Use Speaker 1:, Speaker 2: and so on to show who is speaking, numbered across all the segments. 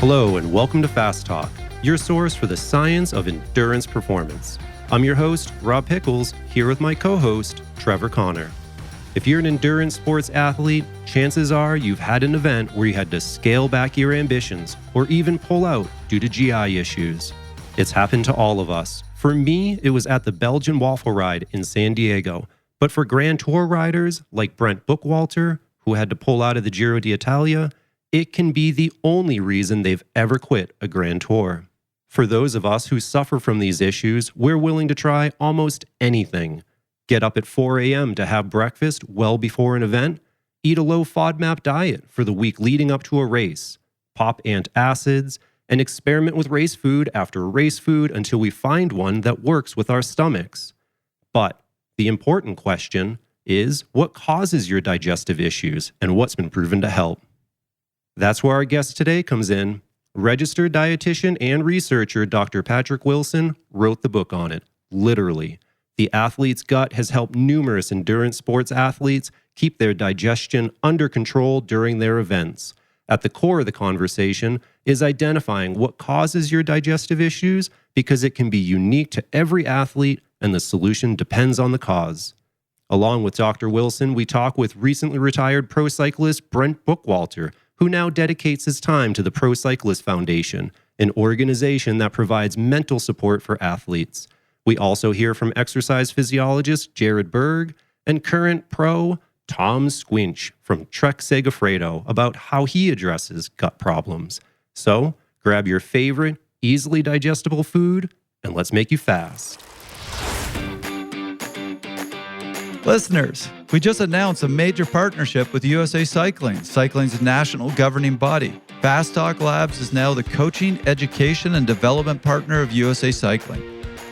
Speaker 1: Hello and welcome to Fast Talk, your source for the science of endurance performance. I'm your host, Rob Pickles, here with my co-host, Trevor Connor. If you're an endurance sports athlete, chances are you've had an event where you had to scale back your ambitions or even pull out due to GI issues. It's happened to all of us. For me, it was at the Belgian Waffle Ride in San Diego. But for Grand Tour riders like Brent Bookwalter, who had to pull out of the Giro d'Italia, it can be the only reason they've ever quit a Grand Tour. For those of us who suffer from these issues, we're willing to try almost anything. Get up at 4 a.m. to have breakfast well before an event, eat a low FODMAP diet for the week leading up to a race, pop antacids, and experiment with race food after race food until we find one that works with our stomachs. But the important question is, what causes your digestive issues and what's been proven to help? That's where our guest today comes in. Registered dietitian and researcher Dr. Patrick Wilson wrote the book on it, literally. The Athlete's Gut has helped numerous endurance sports athletes keep their digestion under control during their events. At the core of the conversation is identifying what causes your digestive issues because it can be unique to every athlete and the solution depends on the cause. Along with Dr. Wilson, we talk with recently retired pro cyclist Brent Bookwalter, who now dedicates his time to the Pro Cyclist Foundation, an organization that provides mental support for athletes. We also hear from exercise physiologist Jared Berg and current pro Tom Skujin from Trek Segafredo about how he addresses gut problems. So grab your favorite, easily digestible food and let's make you fast.
Speaker 2: Listeners, we just announced a major partnership with USA Cycling, cycling's national governing body. Fast Talk Labs is now the coaching, education, and development partner of USA Cycling.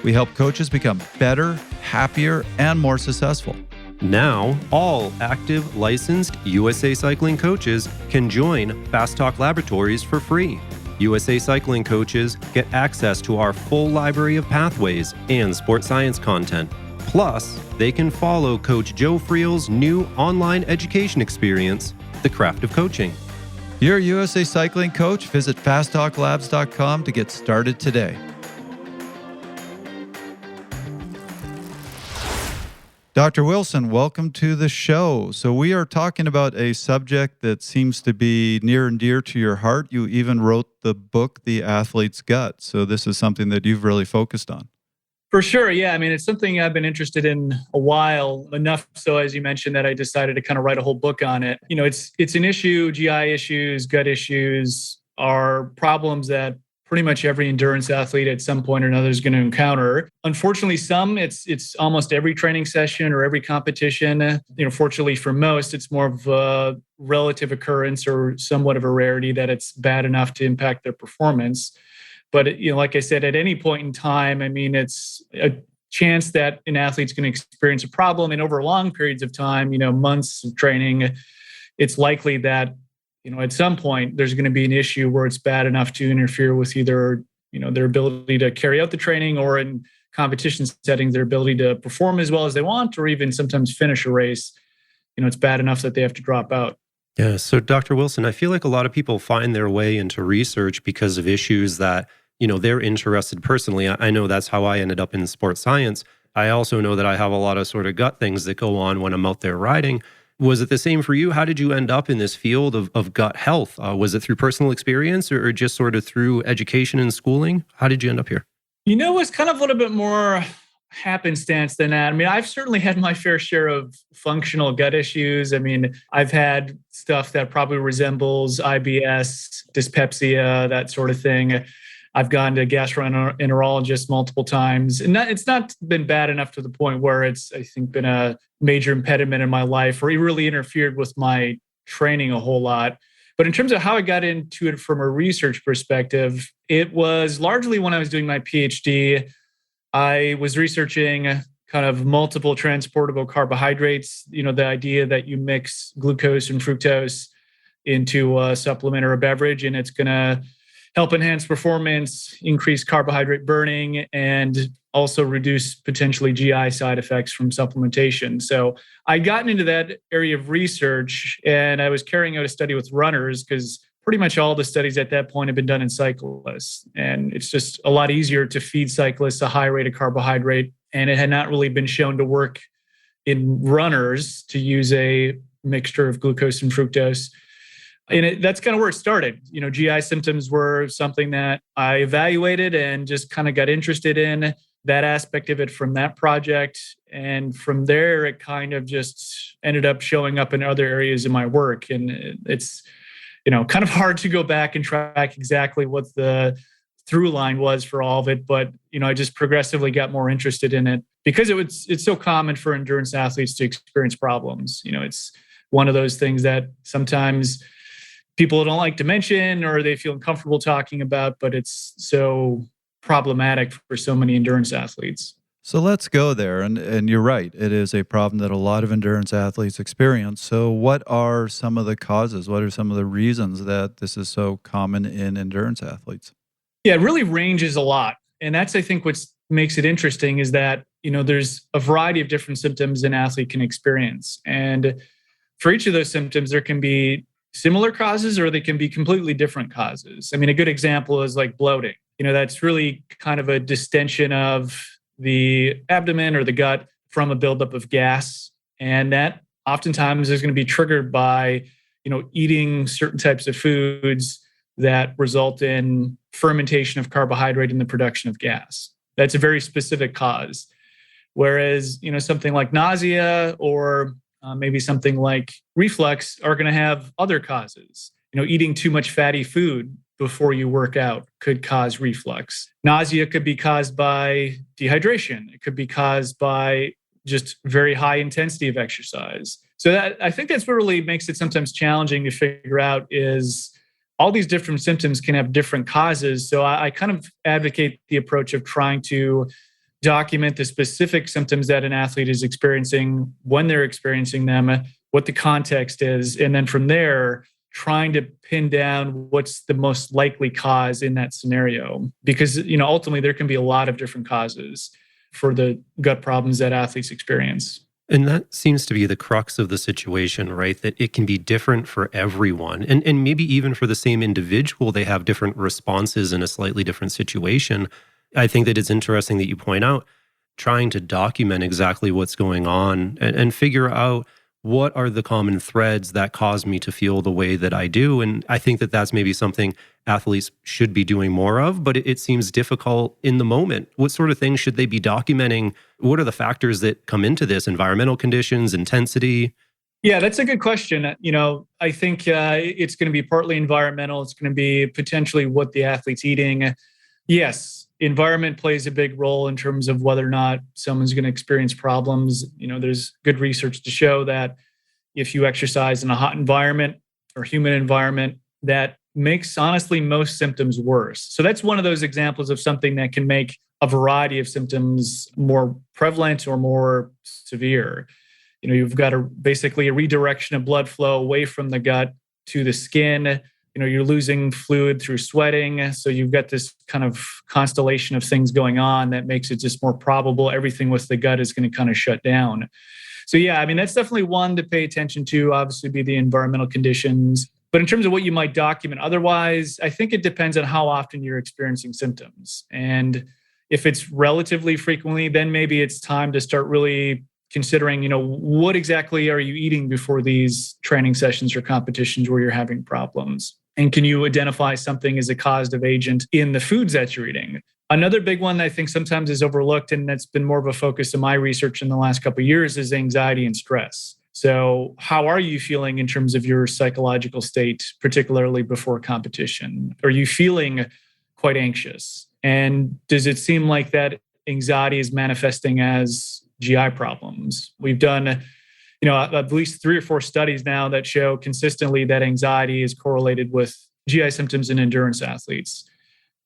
Speaker 2: We help coaches become better, happier, and more successful.
Speaker 1: Now, all active, licensed USA Cycling coaches can join Fast Talk Laboratories for free. USA Cycling coaches get access to our full library of pathways and sports science content. Plus, they can follow Coach Joe Friel's new online education experience, The Craft of Coaching.
Speaker 2: If you're a USA Cycling coach, visit fasttalklabs.com to get started today. Dr. Wilson, welcome to the show. So we are talking about a subject that seems to be near and dear to your heart. You even wrote the book, The Athlete's Gut. So this is something that you've really focused on.
Speaker 3: For sure. Yeah. I mean, it's something I've been interested in a while, enough so, as you mentioned, that I decided to kind of write a whole book on it. You know, it's an issue. GI issues, gut issues are problems that pretty much every endurance athlete at some point or another is going to encounter. Unfortunately, it's almost every training session or every competition. You know, fortunately for most, it's more of a relative occurrence or somewhat of a rarity that it's bad enough to impact their performance. But, you know, like I said, at any point in time, I mean, it's a chance that an athlete's going to experience a problem. And over long periods of time, you know, months of training, it's likely that, you know, at some point there's going to be an issue where it's bad enough to interfere with either, you know, their ability to carry out the training or in competition settings, their ability to perform as well as they want, or even sometimes finish a race. You know, it's bad enough that they have to drop out.
Speaker 1: Yeah. So Dr. Wilson, I feel like a lot of people find their way into research because of issues that, you know, they're interested personally. I know that's how I ended up in sports science. I also know that I have a lot of sort of gut things that go on when I'm out there riding. Was it the same for you? How did you end up in this field of gut health? Was it through personal experience or just sort of through education and schooling? How did you end up here?
Speaker 3: You know, it's kind of a little bit more happenstance than that. I mean, I've certainly had my fair share of functional gut issues. I mean, I've had stuff that probably resembles IBS, dyspepsia, that sort of thing. I've gone to gastroenterologist multiple times, and it's not been bad enough to the point where it's, I think, been a major impediment in my life or it really interfered with my training a whole lot. But in terms of how I got into it from a research perspective, it was largely when I was doing my PhD. I was researching kind of multiple transportable carbohydrates, you know, the idea that you mix glucose and fructose into a supplement or a beverage, and it's going to help enhance performance, increase carbohydrate burning, and also reduce potentially GI side effects from supplementation. So I'd gotten into that area of research, and I was carrying out a study with runners because pretty much all the studies at that point have been done in cyclists. And it's just a lot easier to feed cyclists a high rate of carbohydrate. And it had not really been shown to work in runners to use a mixture of glucose and fructose. And that's kind of where it started. GI symptoms were something that I evaluated and just kind of got interested in that aspect of it from that project. And from there, it kind of just ended up showing up in other areas of my work. And it's, kind of hard to go back and track exactly what the through line was for all of it. But, I just progressively got more interested in it because it's so common for endurance athletes to experience problems. It's one of those things that sometimes people don't like to mention or they feel uncomfortable talking about, but it's so problematic for so many endurance athletes.
Speaker 2: So let's go there. And you're right. It is a problem that a lot of endurance athletes experience. So what are some of the causes? What are some of the reasons that this is so common in endurance athletes?
Speaker 3: Yeah, it really ranges a lot. And that's, I think, what makes it interesting is that, there's a variety of different symptoms an athlete can experience. And for each of those symptoms, there can be similar causes or they can be completely different causes. I mean, a good example is like bloating. That's really kind of a distension of the abdomen or the gut from a buildup of gas. And that oftentimes is going to be triggered by, eating certain types of foods that result in fermentation of carbohydrate and the production of gas. That's a very specific cause. Whereas, something like nausea or maybe something like reflux are going to have other causes. Eating too much fatty food before you work out could cause reflux. Nausea could be caused by dehydration. It could be caused by just very high intensity of exercise. So I think that's what really makes it sometimes challenging to figure out is all these different symptoms can have different causes. So I kind of advocate the approach of trying to document the specific symptoms that an athlete is experiencing, when they're experiencing them, what the context is, and then from there, trying to pin down what's the most likely cause in that scenario. Because, ultimately there can be a lot of different causes for the gut problems that athletes experience.
Speaker 1: And that seems to be the crux of the situation, right? That it can be different for everyone. And maybe even for the same individual, they have different responses in a slightly different situation. I think that it's interesting that you point out trying to document exactly what's going on and figure out what are the common threads that cause me to feel the way that I do. And I think that that's maybe something athletes should be doing more of, but it seems difficult in the moment. What sort of things should they be documenting? What are the factors that come into this? Environmental conditions, intensity?
Speaker 3: Yeah, that's a good question. I think it's going to be partly environmental. It's going to be potentially what the athlete's eating. Yes, environment plays a big role in terms of whether or not someone's going to experience problems. There's good research to show that if you exercise in a hot environment or humid environment, that makes honestly most symptoms worse. So that's one of those examples of something that can make a variety of symptoms more prevalent or more severe. You've got basically a redirection of blood flow away from the gut to the skin. You're losing fluid through sweating. So you've got this kind of constellation of things going on that makes it just more probable everything with the gut is going to kind of shut down. So yeah, that's definitely one to pay attention to, obviously be the environmental conditions. But in terms of what you might document otherwise, I think it depends on how often you're experiencing symptoms. And if it's relatively frequently, then maybe it's time to start really considering, what exactly are you eating before these training sessions or competitions where you're having problems? And can you identify something as a causative agent in the foods that you're eating? Another big one that I think sometimes is overlooked, and that's been more of a focus of my research in the last couple of years, is anxiety and stress. So how are you feeling in terms of your psychological state, particularly before competition? Are you feeling quite anxious? And does it seem like that anxiety is manifesting as GI problems? We've done at least 3 or 4 studies now that show consistently that anxiety is correlated with GI symptoms in endurance athletes.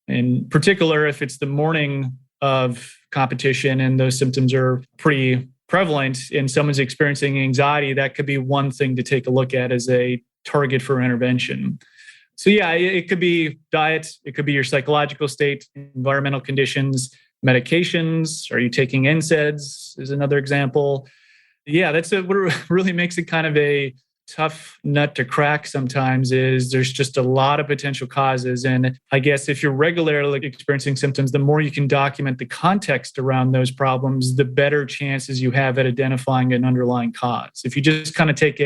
Speaker 3: In particular, if it's the morning of competition and those symptoms are pretty prevalent and someone's experiencing anxiety, that could be one thing to take a look at as a target for intervention. So yeah, it could be diet, it could be your psychological state, environmental conditions, medications. Are you taking NSAIDs is another example. Yeah, that's what really makes it kind of a tough nut to crack sometimes is there's just a lot of potential causes. And I guess if you're regularly experiencing symptoms, the more you can document the context around those problems, the better chances you have at identifying an underlying cause. If you just kind of take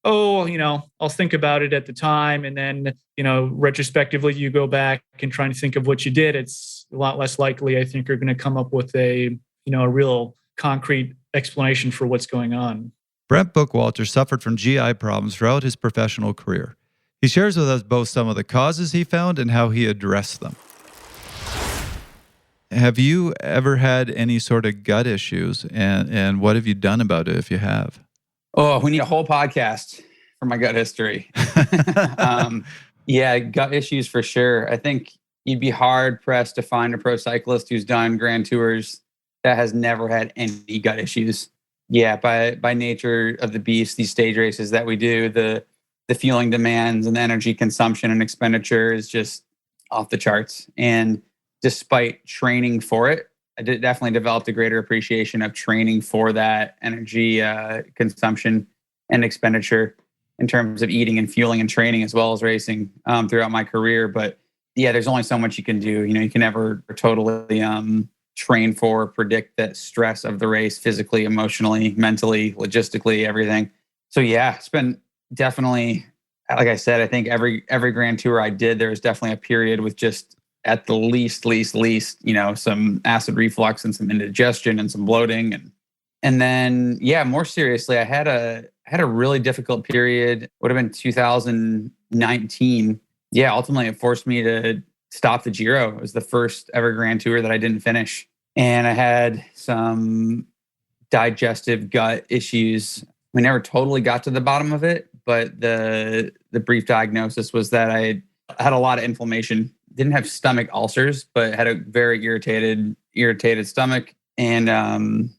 Speaker 3: I'll think about it at the time, and then, retrospectively you go back and try to think of what you did, it's a lot less likely, I think, you're going to come up with a real concrete explanation for what's going on.
Speaker 2: Brent Bookwalter suffered from GI problems throughout his professional career. He shares with us both some of the causes he found and how he addressed them. Have you ever had any sort of gut issues, and what have you done about it if you have?
Speaker 4: Oh, we need a whole podcast for my gut history. Yeah, gut issues for sure. I think you'd be hard pressed to find a pro cyclist who's done grand tours that has never had any gut issues. Yeah, by nature of the beast, these stage races that we do, the fueling demands and the energy consumption and expenditure is just off the charts. And despite training for it, I definitely developed a greater appreciation of training for that energy consumption and expenditure in terms of eating and fueling and training as well as racing throughout my career. But yeah, there's only so much you can do. You can never totally train for, predict that stress of the race physically, emotionally, mentally, logistically, everything. So yeah, it's been definitely, like I said, I think every grand tour I did, there was definitely a period with just at the least, some acid reflux and some indigestion and some bloating. And then, yeah, more seriously, I had a really difficult period, would have been 2019. Yeah, ultimately it forced me to stop the Giro. It was the first ever grand tour that I didn't finish. And I had some digestive gut issues. We never totally got to the bottom of it, but the brief diagnosis was that I had a lot of inflammation. Didn't have stomach ulcers, but had a very irritated stomach. And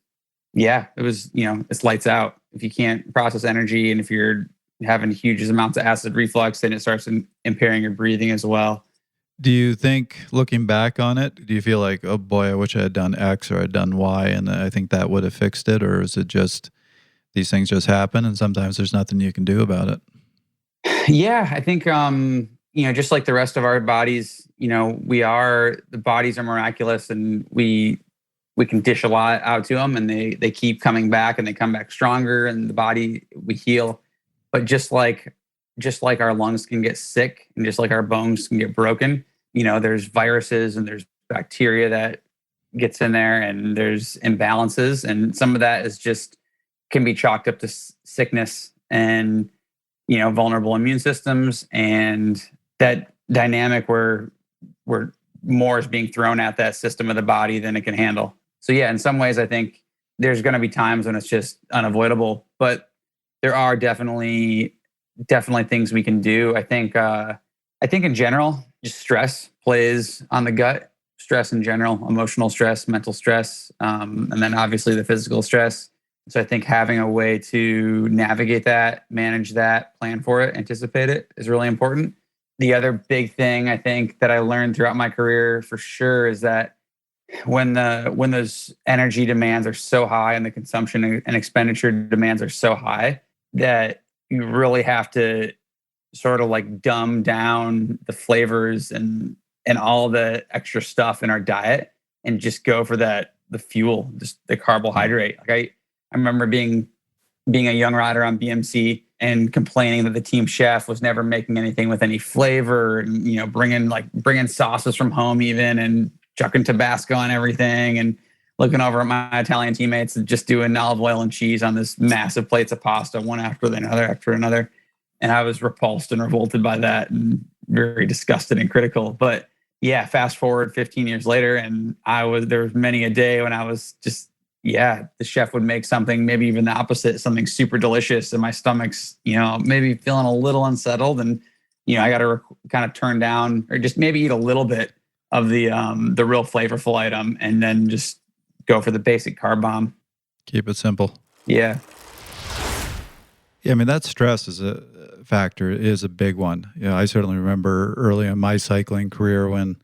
Speaker 4: yeah, it was, it's lights out. If you can't process energy and if you're having huge amounts of acid reflux, then it starts impairing your breathing as well.
Speaker 2: Do you think, looking back on it, do you feel like, oh boy, I wish I had done X or I'd done Y and I think that would have fixed it? Or is it just these things just happen and sometimes there's nothing you can do about it?
Speaker 4: Yeah, I think, just like the rest of our bodies, the bodies are miraculous and we can dish a lot out to them and they keep coming back and they come back stronger and the body, we heal. But just like our lungs can get sick and just like our bones can get broken, there's viruses and there's bacteria that gets in there and there's imbalances. And some of that is just can be chalked up to sickness and, vulnerable immune systems and that dynamic where more is being thrown at that system of the body than it can handle. So yeah, in some ways, I think there's going to be times when it's just unavoidable, but there are definitely things we can do. I think in general, just stress plays on the gut. Stress in general, emotional stress, mental stress, and then obviously the physical stress. So I think having a way to navigate that, manage that, plan for it, anticipate it is really important. The other big thing I think that I learned throughout my career for sure is that when those energy demands are so high and the consumption and expenditure demands are so high that you really have to sort of like dumb down the flavors and all the extra stuff in our diet and just go for the fuel, just the carbohydrate. Like I remember being a young rider on BMC and complaining that the team chef was never making anything with any flavor and, bringing sauces from home even and chucking Tabasco on everything and looking over at my Italian teammates and just doing olive oil and cheese on this massive plates of pasta, one after another. And I was repulsed and revolted by that and very disgusted and critical. But yeah, fast forward 15 years later and there was many a day when I was just, the chef would make something, maybe even the opposite, something super delicious and my stomach's, maybe feeling a little unsettled and, I got to kind of turn down or just maybe eat a little bit of the real flavorful item and then just go for the basic carb bomb.
Speaker 2: Keep it simple.
Speaker 4: Yeah.
Speaker 2: Yeah, I mean, that stress is a factor, is a big one. I certainly remember early in my cycling career when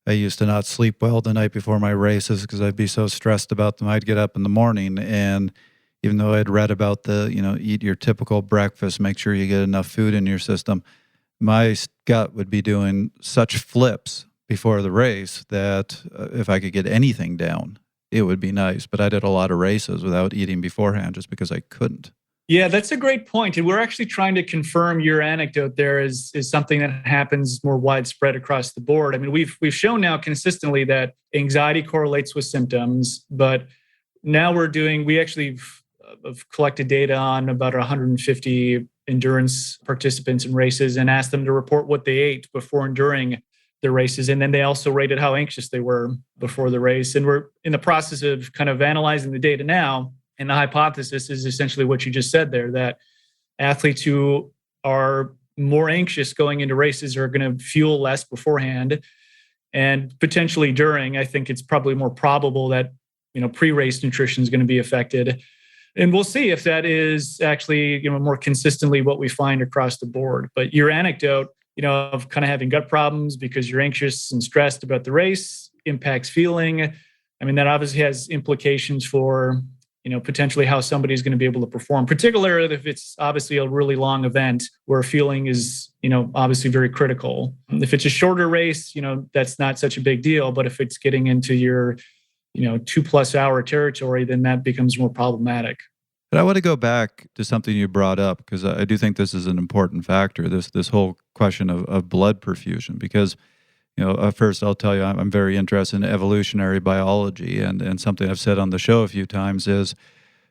Speaker 2: I used to not sleep well the night before my races because I'd be so stressed about them. I'd get up in the morning and, even though I'd read about eat your typical breakfast, make sure you get enough food in your system, my gut would be doing such flips before the race that if I could get anything down, it would be nice. But I did a lot of races without eating beforehand just because I couldn't.
Speaker 3: Yeah, that's a great point. And we're actually trying to confirm your anecdote there is something that happens more widespread across the board. I mean, we've shown now consistently that anxiety correlates with symptoms, but now we actually have collected data on about 150 endurance participants in races and asked them to report what they ate before and during the races. And then they also rated how anxious they were before the race. And we're in the process of kind of analyzing the data now. And the hypothesis is essentially what you just said there, that athletes who are more anxious going into races are going to fuel less beforehand and potentially during. I think it's probably more probable that, pre-race nutrition is going to be affected. And we'll see if that is actually, more consistently what we find across the board. But your anecdote, of kind of having gut problems because you're anxious and stressed about the race impacts feeling. I mean, that obviously has implications for, potentially how somebody's going to be able to perform, particularly if it's obviously a really long event where feeling is, obviously very critical. If it's a shorter race, that's not such a big deal. But if it's getting into your, 2+ hour territory, then that becomes more problematic.
Speaker 2: But I want to go back to something you brought up because I do think this is an important factor, this whole question of blood perfusion. Because, first I'll tell you, I'm very interested in evolutionary biology, and something I've said on the show a few times is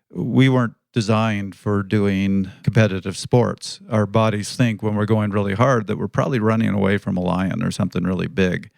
Speaker 2: we weren't designed for doing competitive sports. Our bodies think when we're going really hard that we're probably running away from a lion or something really big.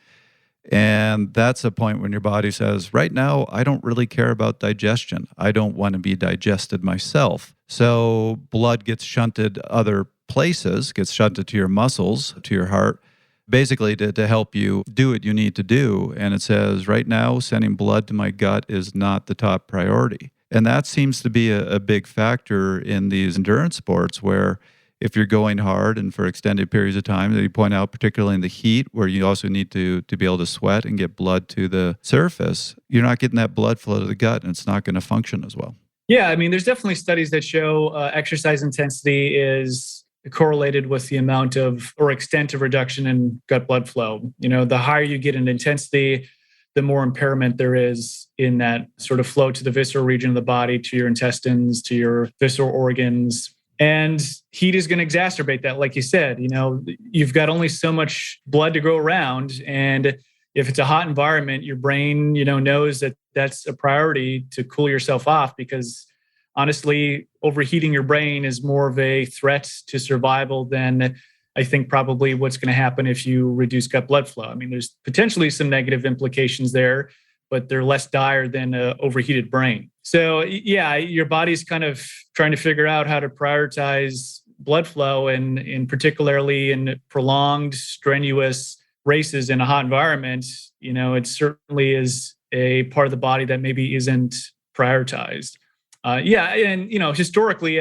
Speaker 2: And that's a point when your body says, right now, I don't really care about digestion. I don't want to be digested myself. So blood gets shunted other places, gets shunted to your muscles, to your heart, basically to help you do what you need to do. And it says, right now, sending blood to my gut is not the top priority. And that seems to be a big factor in these endurance sports where if you're going hard and for extended periods of time, that you point out, particularly in the heat, where you also need to be able to sweat and get blood to the surface, you're not getting that blood flow to the gut, and it's not going to function as well.
Speaker 3: Yeah, I mean, there's definitely studies that show exercise intensity is correlated with the amount of or extent of reduction in gut blood flow. The higher you get in intensity, the more impairment there is in that sort of flow to the visceral region of the body, to your intestines, to your visceral organs. And heat is going to exacerbate that. Like you said, you've got only so much blood to go around. And if it's a hot environment, your brain, knows that that's a priority to cool yourself off, because honestly, overheating your brain is more of a threat to survival than I think probably what's going to happen if you reduce gut blood flow. I mean, there's potentially some negative implications there, but they're less dire than an overheated brain. So yeah, your body's kind of trying to figure out how to prioritize blood flow, and particularly in prolonged, strenuous races in a hot environment, it certainly is a part of the body that maybe isn't prioritized. And historically,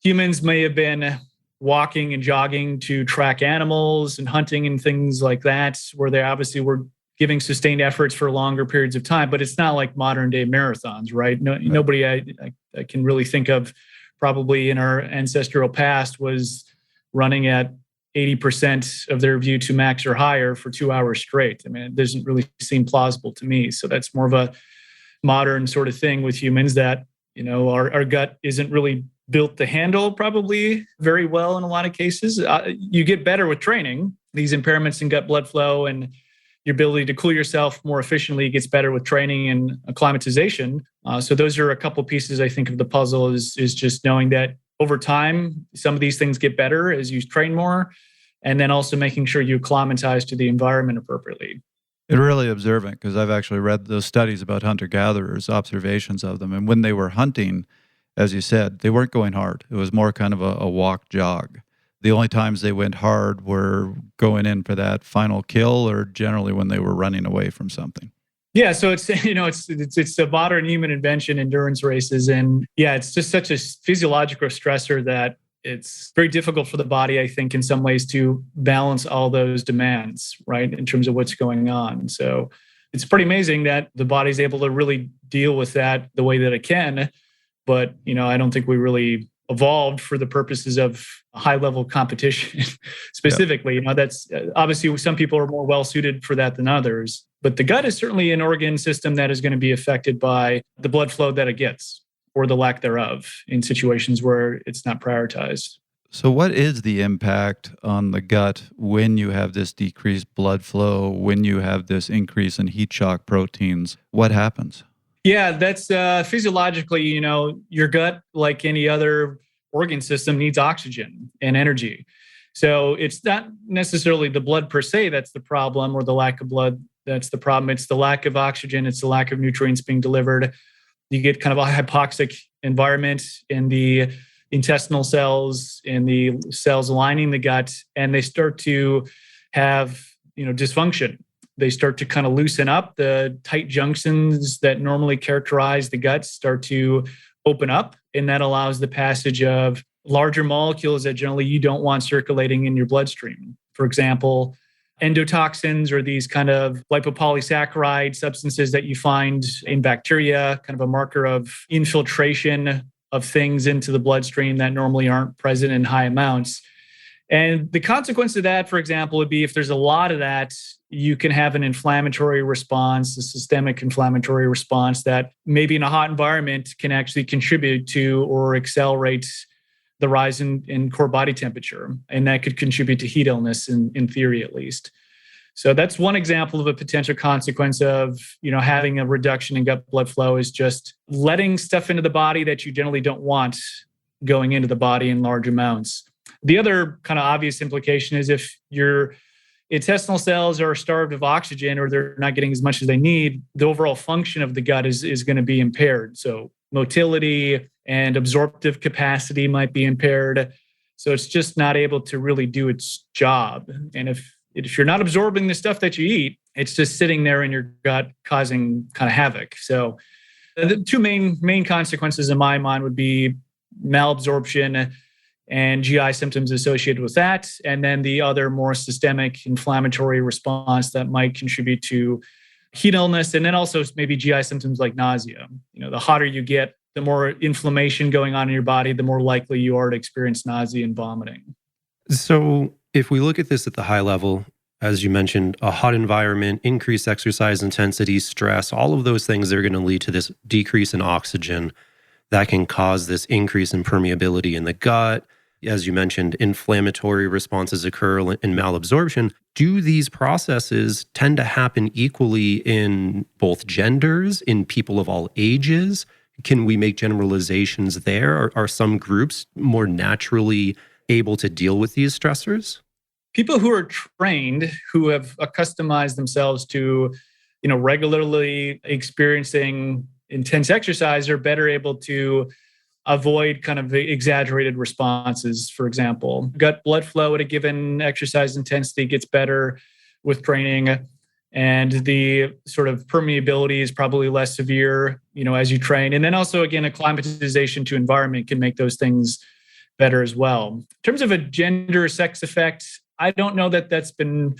Speaker 3: humans may have been walking and jogging to track animals and hunting and things like that, where they obviously were giving sustained efforts for longer periods of time, but it's not like modern day marathons, right? Nobody I can really think of probably in our ancestral past was running at 80% of their VO2 max or higher for 2 hours straight. I mean, it doesn't really seem plausible to me. So that's more of a modern sort of thing with humans that, our gut isn't really built to handle probably very well in a lot of cases. You get better with training. These impairments in gut blood flow and your ability to cool yourself more efficiently gets better with training and acclimatization. So those are a couple pieces, I think, of the puzzle is just knowing that over time, some of these things get better as you train more, and then also making sure you acclimatize to the environment appropriately.
Speaker 2: It's really observant because I've actually read those studies about hunter-gatherers, observations of them. And when they were hunting, as you said, they weren't going hard. It was more kind of a walk jog. The only times they went hard were going in for that final kill, or generally when they were running away from something.
Speaker 3: Yeah, so it's a modern human invention, endurance races, and yeah, it's just such a physiological stressor that it's very difficult for the body, I think, in some ways to balance all those demands, right, in terms of what's going on. So it's pretty amazing that the body's able to really deal with that the way that it can. But, I don't think we really evolved for the purposes of high level competition specifically. That's obviously some people are more well suited for that than others. But the gut is certainly an organ system that is going to be affected by the blood flow that it gets or the lack thereof in situations where it's not prioritized.
Speaker 2: So what is the impact on the gut when you have this decreased blood flow, when you have this increase in heat shock proteins? What happens?
Speaker 3: Yeah, that's physiologically, your gut, like any other organ system, needs oxygen and energy. So it's not necessarily the blood per se that's the problem, or the lack of blood that's the problem. It's the lack of oxygen. It's the lack of nutrients being delivered. You get kind of a hypoxic environment in the intestinal cells, in the cells lining the gut, and they start to have, dysfunction. They start to kind of loosen up. The tight junctions that normally characterize the gut start to open up, and that allows the passage of larger molecules that generally you don't want circulating in your bloodstream. For example, endotoxins, or these kind of lipopolysaccharide substances that you find in bacteria, kind of a marker of infiltration of things into the bloodstream that normally aren't present in high amounts. And the consequence of that, for example, would be if there's a lot of that, you can have an inflammatory response, a systemic inflammatory response that maybe in a hot environment can actually contribute to or accelerate the rise in core body temperature. And that could contribute to heat illness in theory, at least. So that's one example of a potential consequence of, having a reduction in gut blood flow, is just letting stuff into the body that you generally don't want going into the body in large amounts. The other kind of obvious implication is if your intestinal cells are starved of oxygen, or they're not getting as much as they need, the overall function of the gut is going to be impaired. So motility and absorptive capacity might be impaired. So it's just not able to really do its job. And if you're not absorbing the stuff that you eat, it's just sitting there in your gut causing kind of havoc. So the two main consequences in my mind would be malabsorption and GI symptoms associated with that. And then the other more systemic inflammatory response that might contribute to heat illness. And then also maybe GI symptoms like nausea. The hotter you get, the more inflammation going on in your body, the more likely you are to experience nausea and vomiting.
Speaker 1: So if we look at this at the high level, as you mentioned, a hot environment, increased exercise intensity, stress, all of those things are going to lead to this decrease in oxygen that can cause this increase in permeability in the gut. As you mentioned, inflammatory responses occur in malabsorption. Do these processes tend to happen equally in both genders, in people of all ages? Can we make generalizations there? Are some groups more naturally able to deal with these stressors?
Speaker 3: People who are trained, who have accustomed themselves to, regularly experiencing intense exercise, are better able to avoid kind of exaggerated responses. For example, gut blood flow at a given exercise intensity gets better with training, and the sort of permeability is probably less severe, as you train. And then also, again, acclimatization to environment can make those things better as well. In terms of a gender sex effect, I don't know that that's been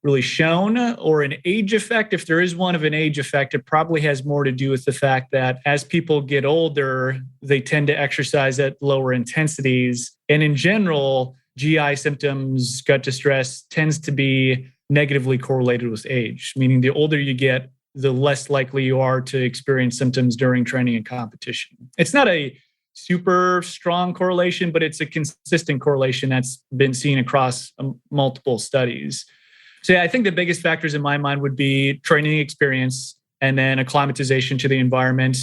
Speaker 3: really shown, or an age effect. If there is one of an age effect, it probably has more to do with the fact that as people get older, they tend to exercise at lower intensities. And in general, GI symptoms, gut distress tends to be negatively correlated with age, meaning the older you get, the less likely you are to experience symptoms during training and competition. It's not a super strong correlation, but it's a consistent correlation that's been seen across multiple studies. So yeah, I think the biggest factors in my mind would be training experience and then acclimatization to the environment.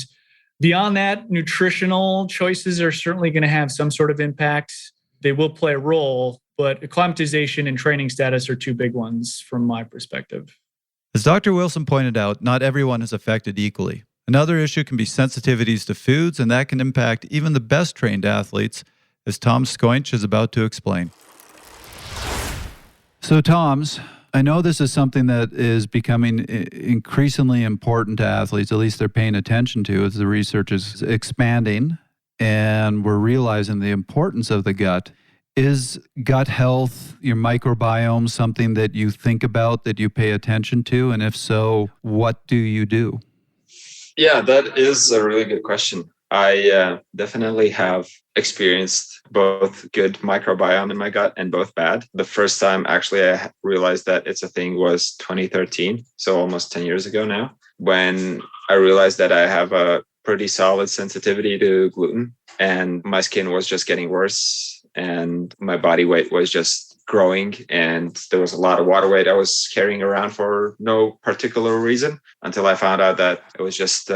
Speaker 3: Beyond that, nutritional choices are certainly going to have some sort of impact. They will play a role, but acclimatization and training status are two big ones from my perspective.
Speaker 2: As Dr. Wilson pointed out, not everyone is affected equally. Another issue can be sensitivities to foods, and that can impact even the best trained athletes, as Tom Skujin is about to explain. So, Tom's, I know this is something that is becoming increasingly important to athletes, at least they're paying attention to as the research is expanding, and we're realizing the importance of the gut. Is gut health, your microbiome, something that you think about, that you pay attention to? And if so, what do you do?
Speaker 5: Yeah, that is a really good question. I definitely have experienced both good microbiome in my gut and both bad. The first time actually I realized that it's a thing was 2013, so almost 10 years ago now, when I realized that I have a pretty solid sensitivity to gluten and my skin was just getting worse and my body weight was just growing and there was a lot of water weight I was carrying around for no particular reason until I found out that it was just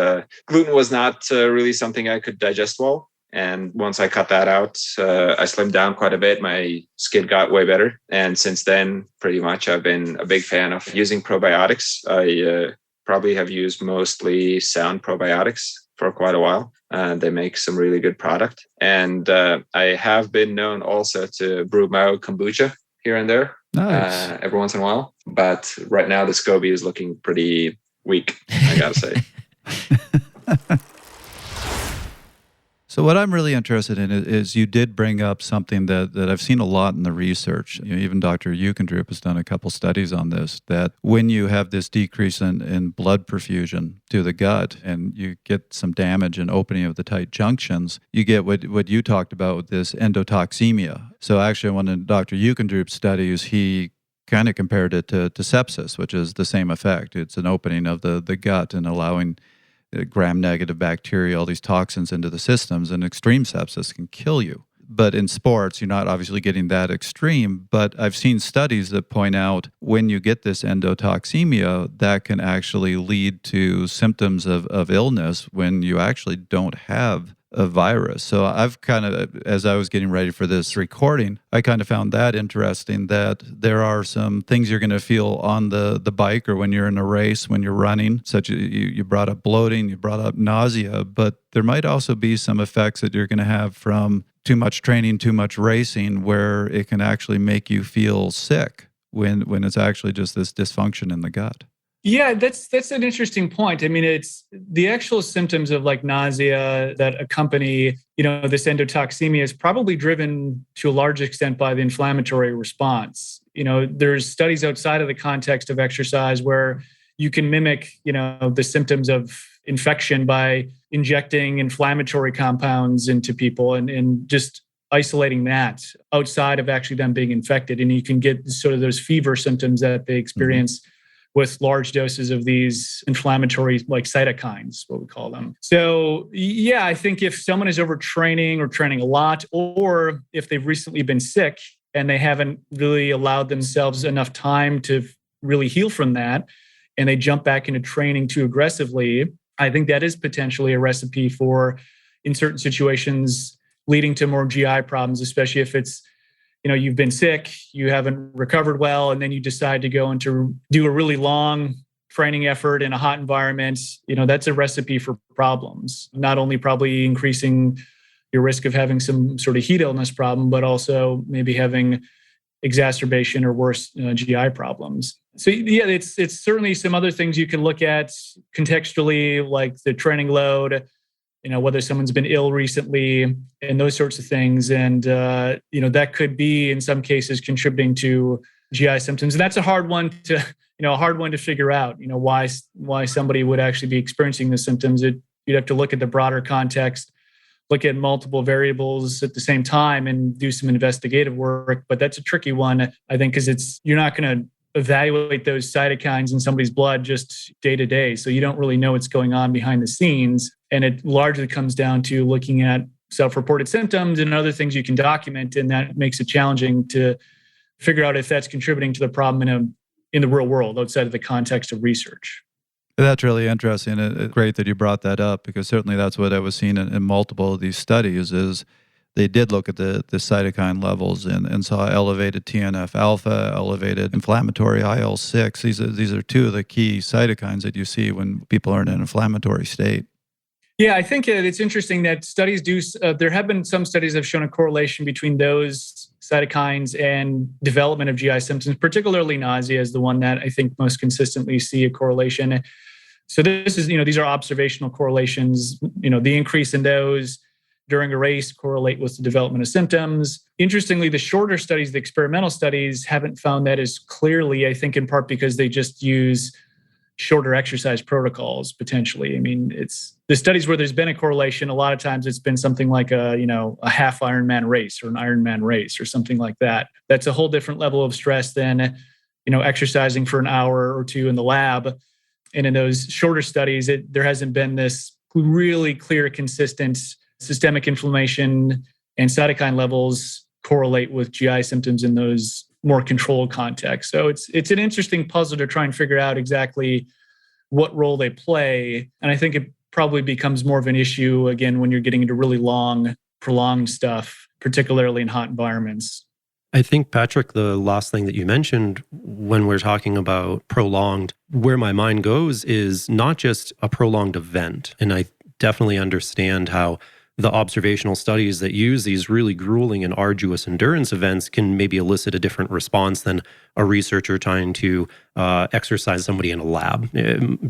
Speaker 5: gluten was not really something I could digest well. And once I cut that out, I slimmed down quite a bit. My skin got way better. And since then, pretty much I've been a big fan of using probiotics. I probably have used mostly sound probiotics for quite a while. They make some really good product. And I have been known also to brew my own kombucha here and there.
Speaker 2: Nice.
Speaker 5: Every once in a while. But right now the SCOBY is looking pretty weak, I gotta say.
Speaker 2: So what I'm really interested in is you did bring up something that I've seen a lot in the research. Even Dr. Eukendrup has done a couple studies on this, that when you have this decrease in blood perfusion to the gut and you get some damage and opening of the tight junctions, you get what you talked about with this endotoxemia. So actually one of Dr. Eukendrup's studies, he kind of compared it to sepsis, which is the same effect. It's an opening of the gut and allowing gram-negative bacteria, all these toxins into the systems, and extreme sepsis can kill you. But in sports, you're not obviously getting that extreme, but I've seen studies that point out when you get this endotoxemia, that can actually lead to symptoms of illness when you actually don't have a virus. So I've kind of, as I was getting ready for this recording, I kind of found that interesting that there are some things you're going to feel on the bike or when you're in a race, when you're running, such as you brought up bloating, you brought up nausea, but there might also be some effects that you're going to have from too much training, too much racing, where it can actually make you feel sick when it's actually just this dysfunction in the gut.
Speaker 3: Yeah, that's an interesting point. I mean, it's the actual symptoms of like nausea that accompany, this endotoxemia is probably driven to a large extent by the inflammatory response. There's studies outside of the context of exercise where you can mimic, the symptoms of infection by injecting inflammatory compounds into people and just isolating that outside of actually them being infected. And you can get sort of those fever symptoms that they experience with large doses of these inflammatory, like cytokines, what we call them. So yeah, I think if someone is overtraining or training a lot, or if they've recently been sick and they haven't really allowed themselves enough time to really heal from that, and they jump back into training too aggressively, I think that is potentially a recipe for, in certain situations, leading to more GI problems, especially if it's, you've been sick, you haven't recovered well, and then you decide to go into do a really long training effort in a hot environment. That's a recipe for problems, not only probably increasing your risk of having some sort of heat illness problem, but also maybe having exacerbation or worse GI problems. So yeah, it's certainly some other things you can look at contextually, like the training load, whether someone's been ill recently and those sorts of things. And, that could be in some cases contributing to GI symptoms. And that's a hard one to figure out, why somebody would actually be experiencing the symptoms. You'd have to look at the broader context, look at multiple variables at the same time and do some investigative work. But that's a tricky one, I think, because you're not going to evaluate those cytokines in somebody's blood just day to day. So you don't really know what's going on behind the scenes. And it largely comes down to looking at self-reported symptoms and other things you can document. And that makes it challenging to figure out if that's contributing to the problem in the real world outside of the context of research.
Speaker 2: That's really interesting. It's great that you brought that up, because certainly that's what I was seeing in multiple of these studies is they did look at the cytokine levels and saw elevated TNF-alpha, elevated inflammatory IL-6. These are two of the key cytokines that you see when people are in an inflammatory state.
Speaker 3: Yeah, I think it's interesting that studies there have been some studies that have shown a correlation between those cytokines and development of GI symptoms, particularly nausea is the one that I think most consistently see a correlation. So this is, these are observational correlations, the increase in those during a race correlate with the development of symptoms. Interestingly, the shorter studies, the experimental studies, haven't found that as clearly, I think in part because they just use shorter exercise protocols potentially. I mean, it's the studies where there's been a correlation. A lot of times it's been something like a half Ironman race or an Ironman race or something like that. That's a whole different level of stress than, exercising for an hour or two in the lab. And in those shorter studies, there hasn't been this really clear, consistent systemic inflammation and cytokine levels correlate with GI symptoms in those more controlled contexts. So it's an interesting puzzle to try and figure out exactly what role they play. And I think it probably becomes more of an issue, again, when you're getting into really long, prolonged stuff, particularly in hot environments.
Speaker 1: I think, Patrick, the last thing that you mentioned when we're talking about prolonged, where my mind goes is not just a prolonged event. And I definitely understand how the observational studies that use these really grueling and arduous endurance events can maybe elicit a different response than a researcher trying to exercise somebody in a lab.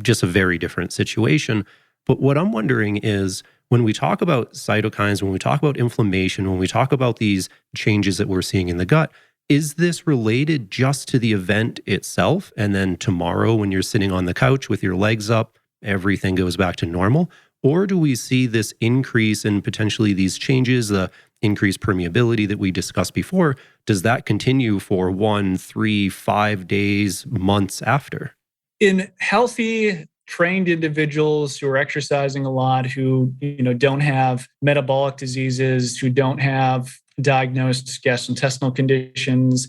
Speaker 1: Just a very different situation. But what I'm wondering is, when we talk about cytokines, when we talk about inflammation, when we talk about these changes that we're seeing in the gut, is this related just to the event itself? And then tomorrow, when you're sitting on the couch with your legs up, everything goes back to normal? Or do we see this increase in potentially these changes, the increased permeability that we discussed before? Does that continue for 1, 3, 5 days, months after?
Speaker 3: In healthy, trained individuals who are exercising a lot, who don't have metabolic diseases, who don't have diagnosed gastrointestinal conditions,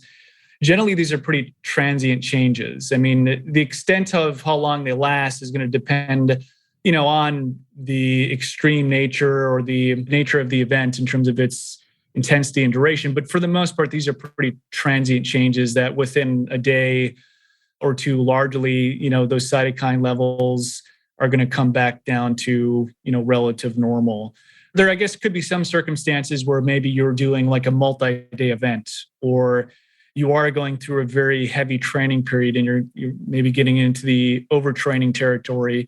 Speaker 3: generally these are pretty transient changes. I mean, the extent of how long they last is going to depend on the extreme nature or the nature of the event in terms of its intensity and duration. But for the most part, these are pretty transient changes that within a day or two, largely, those cytokine levels are going to come back down to, relative normal. There, I guess, could be some circumstances where maybe you're doing like a multi-day event, or you are going through a very heavy training period and you're maybe getting into the overtraining territory,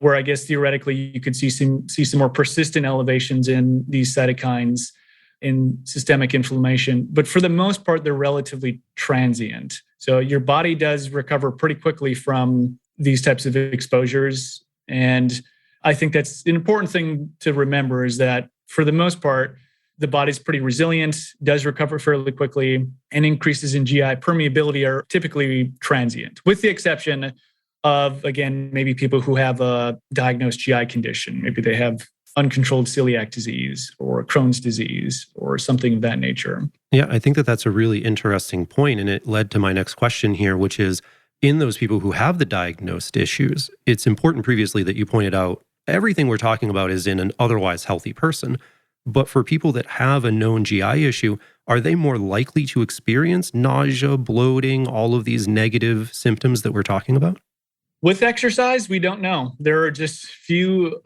Speaker 3: where I guess theoretically you could see some more persistent elevations in these cytokines in systemic inflammation. But for the most part, they're relatively transient. So your body does recover pretty quickly from these types of exposures. And I think that's an important thing to remember, is that for the most part, the body's pretty resilient, does recover fairly quickly, and increases in GI permeability are typically transient, with the exception of, again, maybe people who have a diagnosed GI condition. Maybe they have uncontrolled celiac disease or Crohn's disease or something of that nature.
Speaker 1: Yeah, I think that that's a really interesting point, and it led to my next question here, which is, in those people who have the diagnosed issues, it's important previously that you pointed out everything we're talking about is in an otherwise healthy person. But for people that have a known GI issue, are they more likely to experience nausea, bloating, all of these negative symptoms that we're talking about?
Speaker 3: With exercise, we don't know. There are just few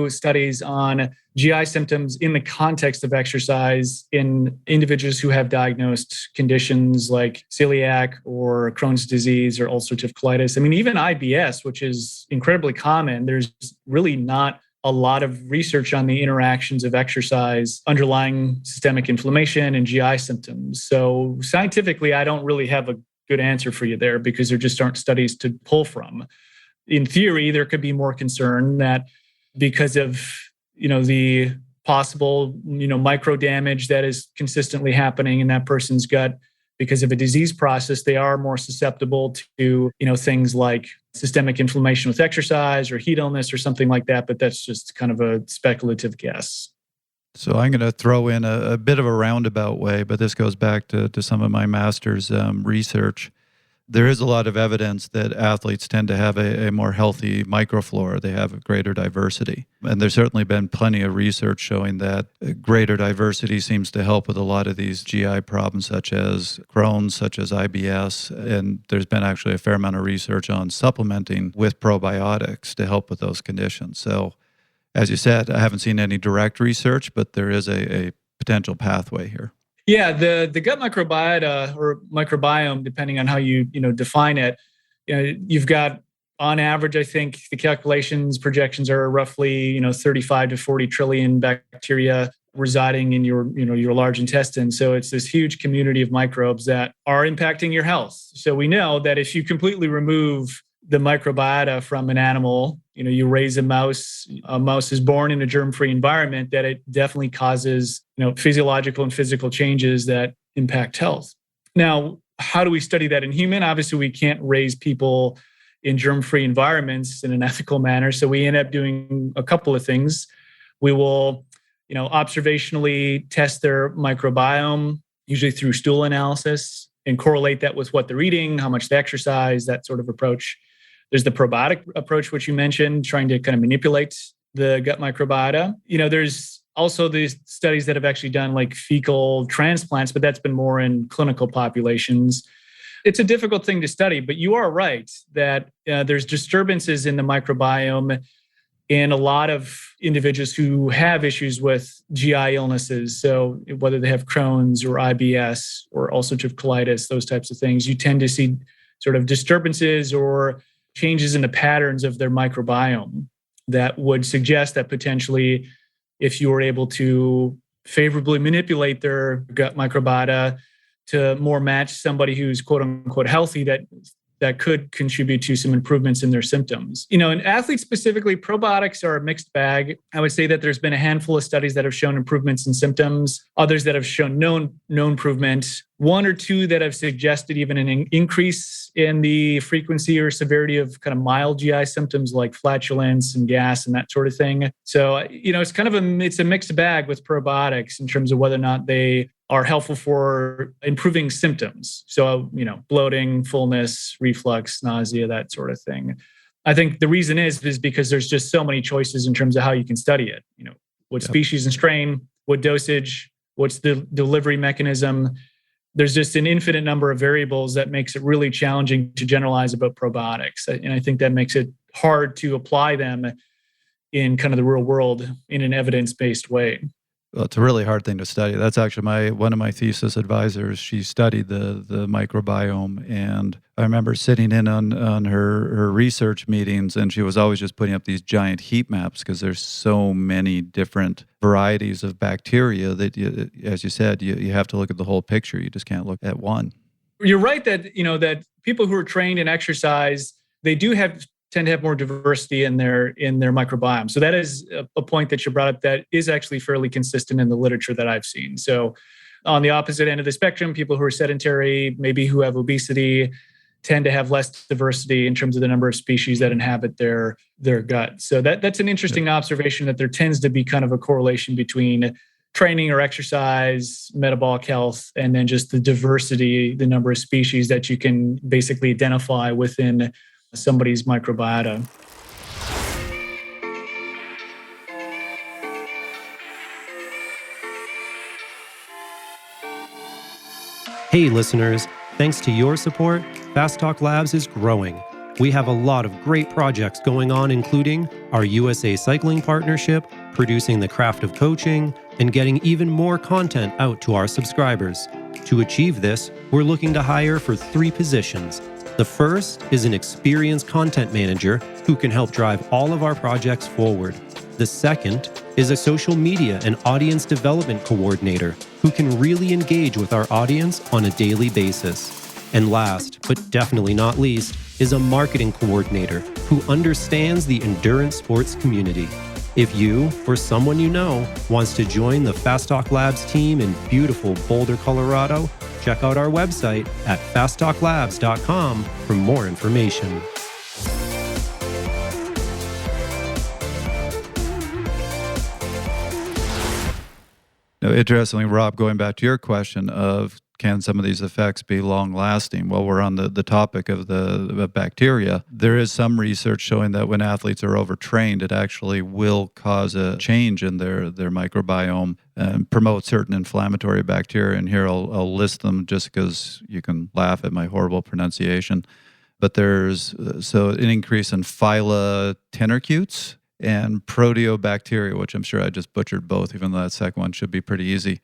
Speaker 3: studies on GI symptoms in the context of exercise in individuals who have diagnosed conditions like celiac or Crohn's disease or ulcerative colitis. I mean, even IBS, which is incredibly common, there's really not a lot of research on the interactions of exercise underlying systemic inflammation and GI symptoms. So scientifically, I don't really have a good answer for you there, because there just aren't studies to pull from. In theory, there could be more concern that because of the possible micro damage that is consistently happening in that person's gut because of a disease process, they are more susceptible to things like systemic inflammation with exercise or heat illness or something like that. But that's just kind of a speculative guess.
Speaker 2: So I'm going to throw in a bit of a roundabout way, but this goes back to some of my master's research. There is a lot of evidence that athletes tend to have a more healthy microflora. They have a greater diversity. And there's certainly been plenty of research showing that greater diversity seems to help with a lot of these GI problems, such as Crohn's, such as IBS. And there's been actually a fair amount of research on supplementing with probiotics to help with those conditions. So, as you said, I haven't seen any direct research, but there is a potential pathway here.
Speaker 3: Yeah, the gut microbiota or microbiome, depending on how you define it, you've got, on average, I think the projections are roughly 35 to 40 trillion bacteria residing in your large intestine. So it's this huge community of microbes that are impacting your health. So we know that if you completely remove the microbiota from an animal, you raise a mouse is born in a germ-free environment, that it definitely causes, physiological and physical changes that impact health. Now, how do we study that in human? Obviously, we can't raise people in germ-free environments in an ethical manner. So we end up doing a couple of things. We will, observationally test their microbiome, usually through stool analysis, and correlate that with what they're eating, how much they exercise, that sort of approach. There's the probiotic approach, which you mentioned, trying to kind of manipulate the gut microbiota. There's also these studies that have actually done like fecal transplants, but that's been more in clinical populations. It's a difficult thing to study, but you are right that there's disturbances in the microbiome in a lot of individuals who have issues with GI illnesses. So whether they have Crohn's or IBS or ulcerative colitis, those types of things, you tend to see sort of disturbances or changes in the patterns of their microbiome that would suggest that potentially if you were able to favorably manipulate their gut microbiota to more match somebody who's quote unquote healthy, that could contribute to some improvements in their symptoms. In athletes specifically, probiotics are a mixed bag. I would say that there's been a handful of studies that have shown improvements in symptoms, others that have shown no improvement, one or two that have suggested even an increase in the frequency or severity of kind of mild GI symptoms like flatulence and gas and that sort of thing. So, it's kind of it's a mixed bag with probiotics in terms of whether or not they are helpful for improving symptoms. So, bloating, fullness, reflux, nausea, that sort of thing. I think the reason is because there's just so many choices in terms of how you can study it. What species and strain, what dosage, what's the delivery mechanism. There's just an infinite number of variables that makes it really challenging to generalize about probiotics. And I think that makes it hard to apply them in kind of the real world in an evidence-based way.
Speaker 2: Well, it's a really hard thing to study. That's actually one of my thesis advisors. She studied the microbiome, and I remember sitting in on her research meetings, and she was always just putting up these giant heat maps because there's so many different varieties of bacteria that, as you said, you have to look at the whole picture. You just can't look at one.
Speaker 3: You're right that that people who are trained in exercise, they do tend to have more diversity in their microbiome. So that is a point that you brought up that is actually fairly consistent in the literature that I've seen. So on the opposite end of the spectrum, people who are sedentary, maybe who have obesity, tend to have less diversity in terms of the number of species that inhabit their gut. So that's an interesting observation, that there tends to be kind of a correlation between training or exercise, metabolic health, and then just the diversity, the number of species that you can basically identify within somebody's microbiota.
Speaker 1: Hey listeners, thanks to your support, Fast Talk Labs is growing. We have a lot of great projects going on, including our USA Cycling partnership, producing the craft of coaching, and getting even more content out to our subscribers. To achieve this, we're looking to hire for 3 positions. The first is an experienced content manager who can help drive all of our projects forward. The second is a social media and audience development coordinator who can really engage with our audience on a daily basis. And last, but definitely not least, is a marketing coordinator who understands the endurance sports community. If you or someone you know wants to join the Fast Talk Labs team in beautiful Boulder, Colorado, check out our website at fasttalklabs.com for more information.
Speaker 2: Now, interestingly, Rob, going back to your question of can some of these effects be long-lasting? Well, we're on the topic of the bacteria. There is some research showing that when athletes are overtrained, it actually will cause a change in their microbiome and promote certain inflammatory bacteria. And here I'll list them just because you can laugh at my horrible pronunciation. But there's an increase in phylotenercutes and proteobacteria, which I'm sure I just butchered both, even though that second one should be pretty easy.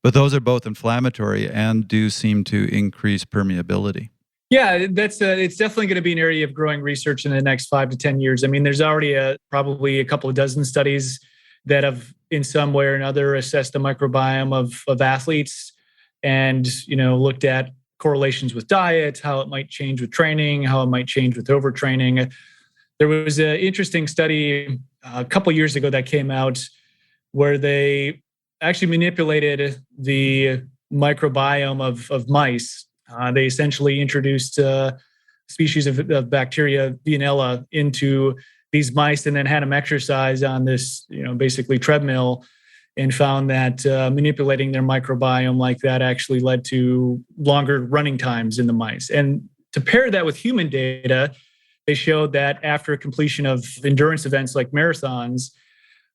Speaker 2: But those are both inflammatory and do seem to increase permeability.
Speaker 3: Yeah, it's definitely going to be an area of growing research in the next 5 to 10 years. I mean, there's already probably a couple of dozen studies that have, in some way or another, assessed the microbiome of athletes and looked at correlations with diet, how it might change with training, how it might change with overtraining. There was an interesting study a couple of years ago that came out where they actually manipulated the microbiome of mice. They essentially introduced a species of bacteria, Veillonella, into these mice and then had them exercise on this, basically treadmill, and found that manipulating their microbiome like that actually led to longer running times in the mice. And to pair that with human data, they showed that after completion of endurance events like marathons,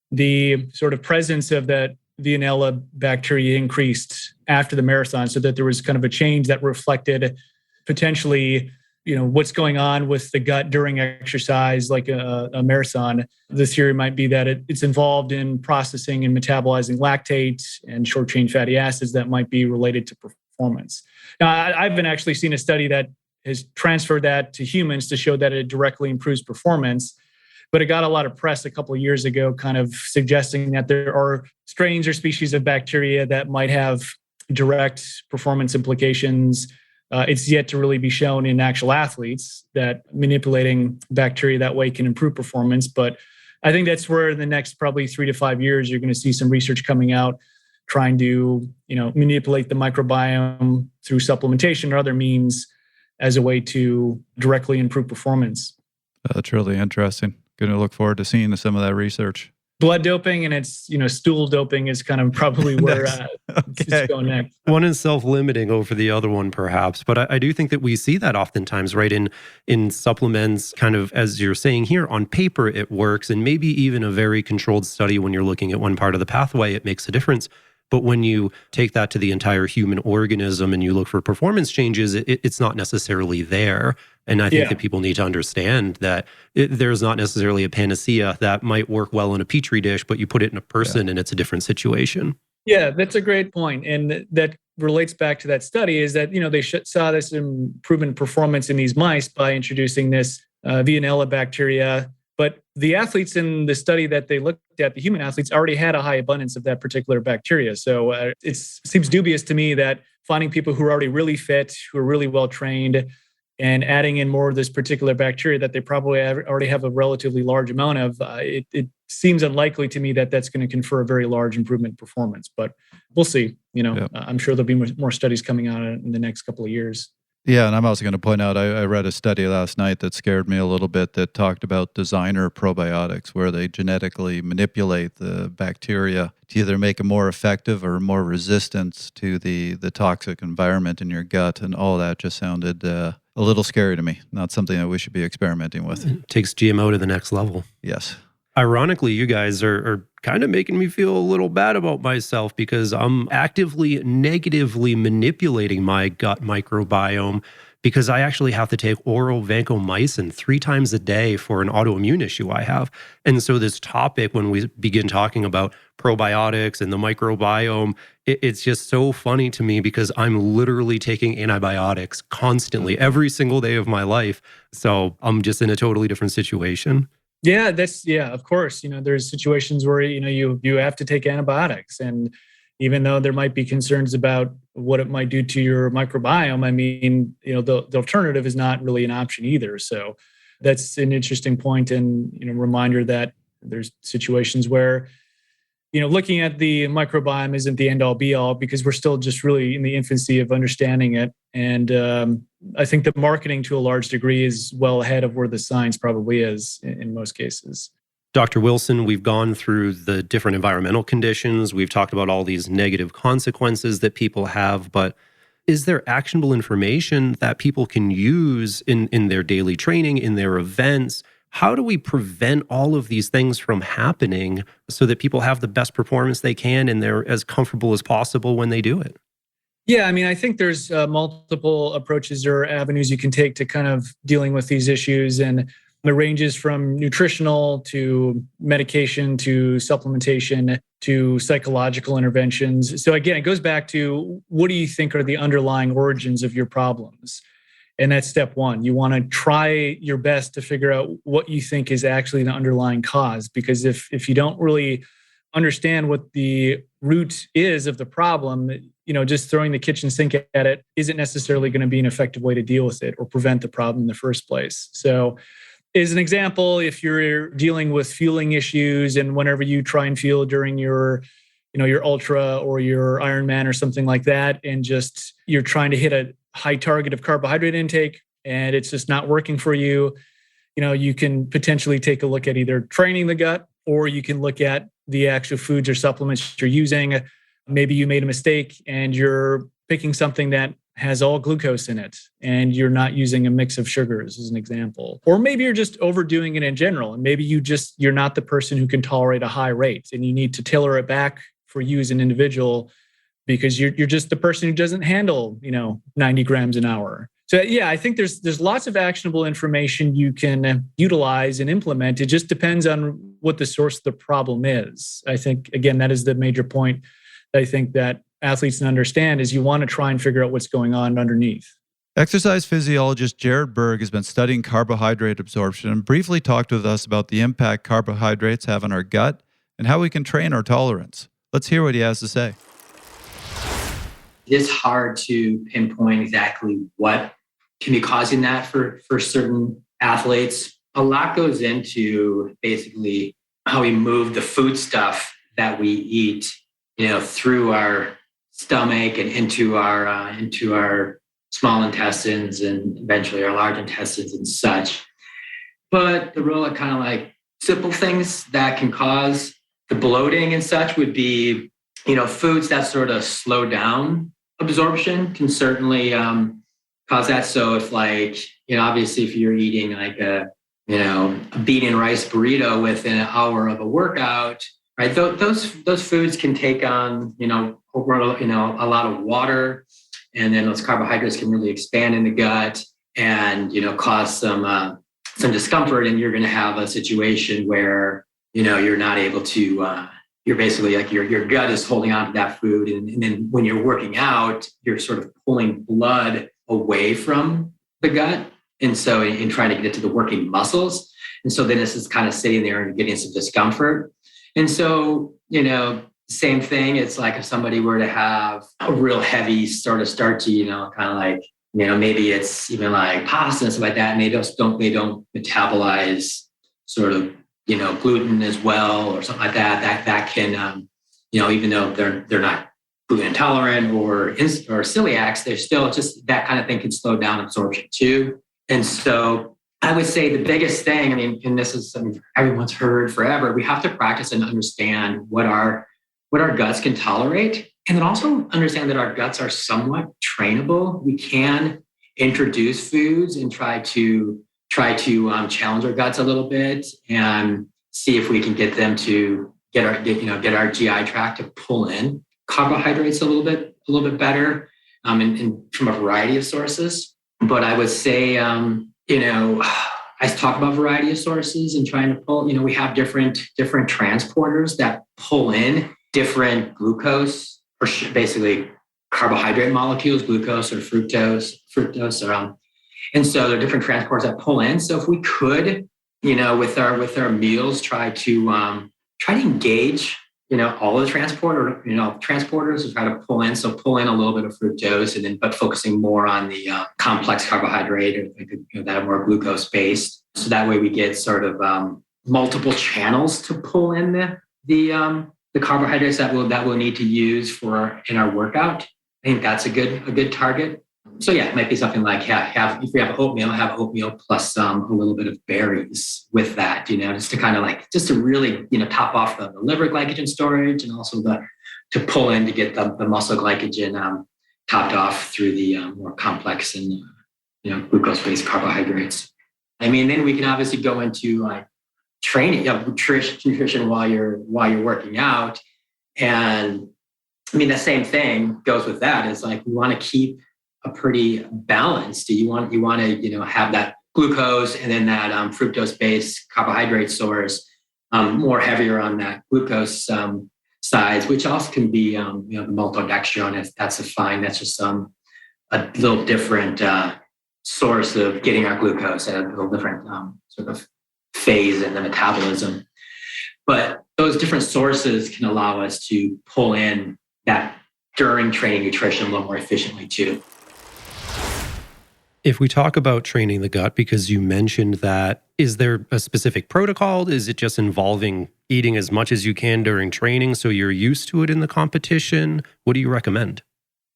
Speaker 3: the sort of presence of that Veillonella bacteria increased after the marathon, so that there was kind of a change that reflected potentially, what's going on with the gut during exercise, like a marathon. The theory might be that it's involved in processing and metabolizing lactate and short-chain fatty acids that might be related to performance. Now, I've been actually seen a study that has transferred that to humans to show that it directly improves performance. But it got a lot of press a couple of years ago, kind of suggesting that there are strains or species of bacteria that might have direct performance implications. It's yet to really be shown in actual athletes that manipulating bacteria that way can improve performance. But I think that's where in the next probably 3 to 5 years, you're going to see some research coming out trying to, manipulate the microbiome through supplementation or other means as a way to directly improve performance.
Speaker 2: That's really interesting. Going to look forward to seeing some of that research.
Speaker 3: Blood doping and it's, stool doping is kind of probably where it's going next.
Speaker 1: One is self-limiting over the other one, perhaps. But I do think that we see that oftentimes, right? In supplements, kind of, as you're saying here, on paper, it works. And maybe even a very controlled study when you're looking at one part of the pathway, it makes a difference. But when you take that to the entire human organism and you look for performance changes, it's not necessarily there. And I think that people need to understand that there's not necessarily a panacea that might work well in a petri dish, but you put it in a person and it's a different situation.
Speaker 3: Yeah, that's a great point. And that relates back to that study is that, they saw this improvement in performance in these mice by introducing this Veillonella bacteria. But the athletes in the study that they looked at, the human athletes, already had a high abundance of that particular bacteria. So it seems dubious to me that finding people who are already really fit, who are really well trained, and adding in more of this particular bacteria that they probably already have a relatively large amount of, it seems unlikely to me that that's going to confer a very large improvement in performance. But we'll see. I'm sure there'll be more studies coming out in the next couple of years.
Speaker 2: Yeah, and I'm also going to point out, I read a study last night that scared me a little bit that talked about designer probiotics, where they genetically manipulate the bacteria to either make it more effective or more resistant to the toxic environment in your gut. And all that just sounded a little scary to me. Not something that we should be experimenting with.
Speaker 1: It takes GMO to the next level.
Speaker 2: Yes.
Speaker 1: Ironically, you guys are kind of making me feel a little bad about myself because I'm actively negatively manipulating my gut microbiome because I actually have to take oral vancomycin 3 times a day for an autoimmune issue I have. And so this topic, when we begin talking about probiotics and the microbiome, it's just so funny to me because I'm literally taking antibiotics constantly every single day of my life. So I'm just in a totally different situation.
Speaker 3: Yeah, of course. There's situations where, you have to take antibiotics. And even though there might be concerns about what it might do to your microbiome, I mean, the alternative is not really an option either. So that's an interesting point and, reminder that there's situations where, looking at the microbiome isn't the end all be all because we're still just really in the infancy of understanding it. And I think the marketing to a large degree is well ahead of where the science probably is in most cases.
Speaker 1: Dr. Wilson, we've gone through the different environmental conditions. We've talked about all these negative consequences that people have, but is there actionable information that people can use in their daily training, in their events? How do we prevent all of these things from happening so that people have the best performance they can and they're as comfortable as possible when they do it?
Speaker 3: Yeah, I mean, I think there's multiple approaches or avenues you can take to kind of dealing with these issues. And it ranges from nutritional to medication to supplementation to psychological interventions. So again, it goes back to what do you think are the underlying origins of your problems? And that's step one. You want to try your best to figure out what you think is actually the underlying cause. Because if you don't really understand what the root is of the problem, just throwing the kitchen sink at it isn't necessarily going to be an effective way to deal with it or prevent the problem in the first place. So as an example, if you're dealing with fueling issues and whenever you try and fuel during your ultra or your Ironman or something like that, and just you're trying to hit a high target of carbohydrate intake and it's just not working for you, you can potentially take a look at either training the gut, or you can look at the actual foods or supplements you're using. Maybe you made a mistake and you're picking something that has all glucose in it and you're not using a mix of sugars as an example. Or maybe you're just overdoing it in general. And maybe you're not the person who can tolerate a high rate and you need to tailor it back for you as an individual because you're just the person who doesn't handle, 90 grams an hour. So yeah, I think there's lots of actionable information you can utilize and implement. It just depends on what the source of the problem is. I think, again, that is the major point I think that athletes can understand is you want to try and figure out what's going on underneath.
Speaker 2: Exercise physiologist Jared Berg has been studying carbohydrate absorption and briefly talked with us about the impact carbohydrates have on our gut and how we can train our tolerance. Let's hear what he has to say.
Speaker 6: It is hard to pinpoint exactly what can be causing that for certain athletes. A lot goes into basically how we move the food stuff that we eat, through our stomach and into our small intestines and eventually our large intestines and such. But the real kind of like simple things that can cause the bloating and such would be, foods that sort of slow down absorption can certainly cause that. So if obviously if you're eating like a bean and rice burrito within an hour of a workout, right? Those foods can take on, a lot of water, and then those carbohydrates can really expand in the gut and, cause some discomfort. And you're going to have a situation where, you're not able to, you're basically like your gut is holding on to that food. And then when you're working out, you're sort of pulling blood away from the gut. And so in trying to get it to the working muscles. And so then this is kind of sitting there and getting some discomfort. And so, same thing. It's like if somebody were to have a real heavy sort of starchy, kind of like, maybe it's even like pasta and stuff like that. And they don't metabolize sort of, gluten as well or something like that. That can, even though they're not gluten intolerant or celiacs, they're still just that kind of thing can slow down absorption too. And so I would say the biggest thing, and this is something everyone's heard forever, we have to practice and understand what our guts can tolerate. And then also understand that our guts are somewhat trainable. We can introduce foods and try to challenge our guts a little bit and see if we can get them to get our GI tract to pull in carbohydrates a little bit better, and from a variety of sources. But I would say, I talk about variety of sources and trying to pull, we have different transporters that pull in different glucose or basically carbohydrate molecules, glucose or fructose. And so there are different transporters that pull in. So if we could, with our meals, try to engage, all the transporters to try to pull in. So pull in a little bit of fructose but focusing more on the complex carbohydrate or that are more glucose based. So that way we get sort of multiple channels to pull in the carbohydrates that we'll need to use in our workout. I think that's a good target. So yeah, it might be something like if we have oatmeal, have oatmeal plus a little bit of berries with that, just to kind of just to really, top off the liver glycogen storage and also to pull in to get the muscle glycogen topped off through the more complex and, glucose-based carbohydrates. Then we can obviously go into training, nutrition while you're working out. And the same thing goes with that. It's like, we want to keep a pretty balanced. You want to have that glucose and then that fructose-based carbohydrate source more heavier on that glucose sides, which also can be the maltodextrin. That's fine. That's just a little different source of getting our glucose at a little different sort of phase in the metabolism. But those different sources can allow us to pull in that during training nutrition a little more efficiently too.
Speaker 1: If we talk about training the gut, because you mentioned that, is there a specific protocol? Is it just involving eating as much as you can during training so you're used to it in the competition? What do you recommend?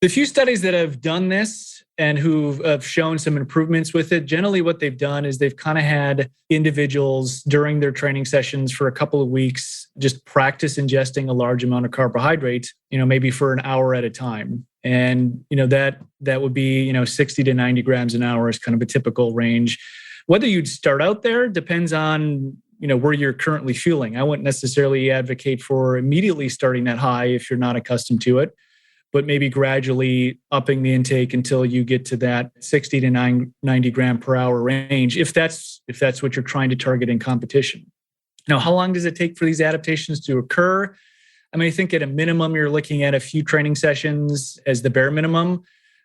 Speaker 3: The few studies that have done this and who have shown some improvements with it, generally what they've done is they've kind of had individuals during their training sessions for a couple of weeks just practice ingesting a large amount of carbohydrates, maybe for an hour at a time. And, that would be, 60 to 90 grams an hour is kind of a typical range. Whether you'd start out there depends on, where you're currently fueling. I wouldn't necessarily advocate for immediately starting that high if you're not accustomed to it, but maybe gradually upping the intake until you get to that 60 to 90 gram per hour range, if that's what you're trying to target in competition. Now, how long does it take for these adaptations to occur? I think at a minimum, you're looking at a few training sessions as the bare minimum.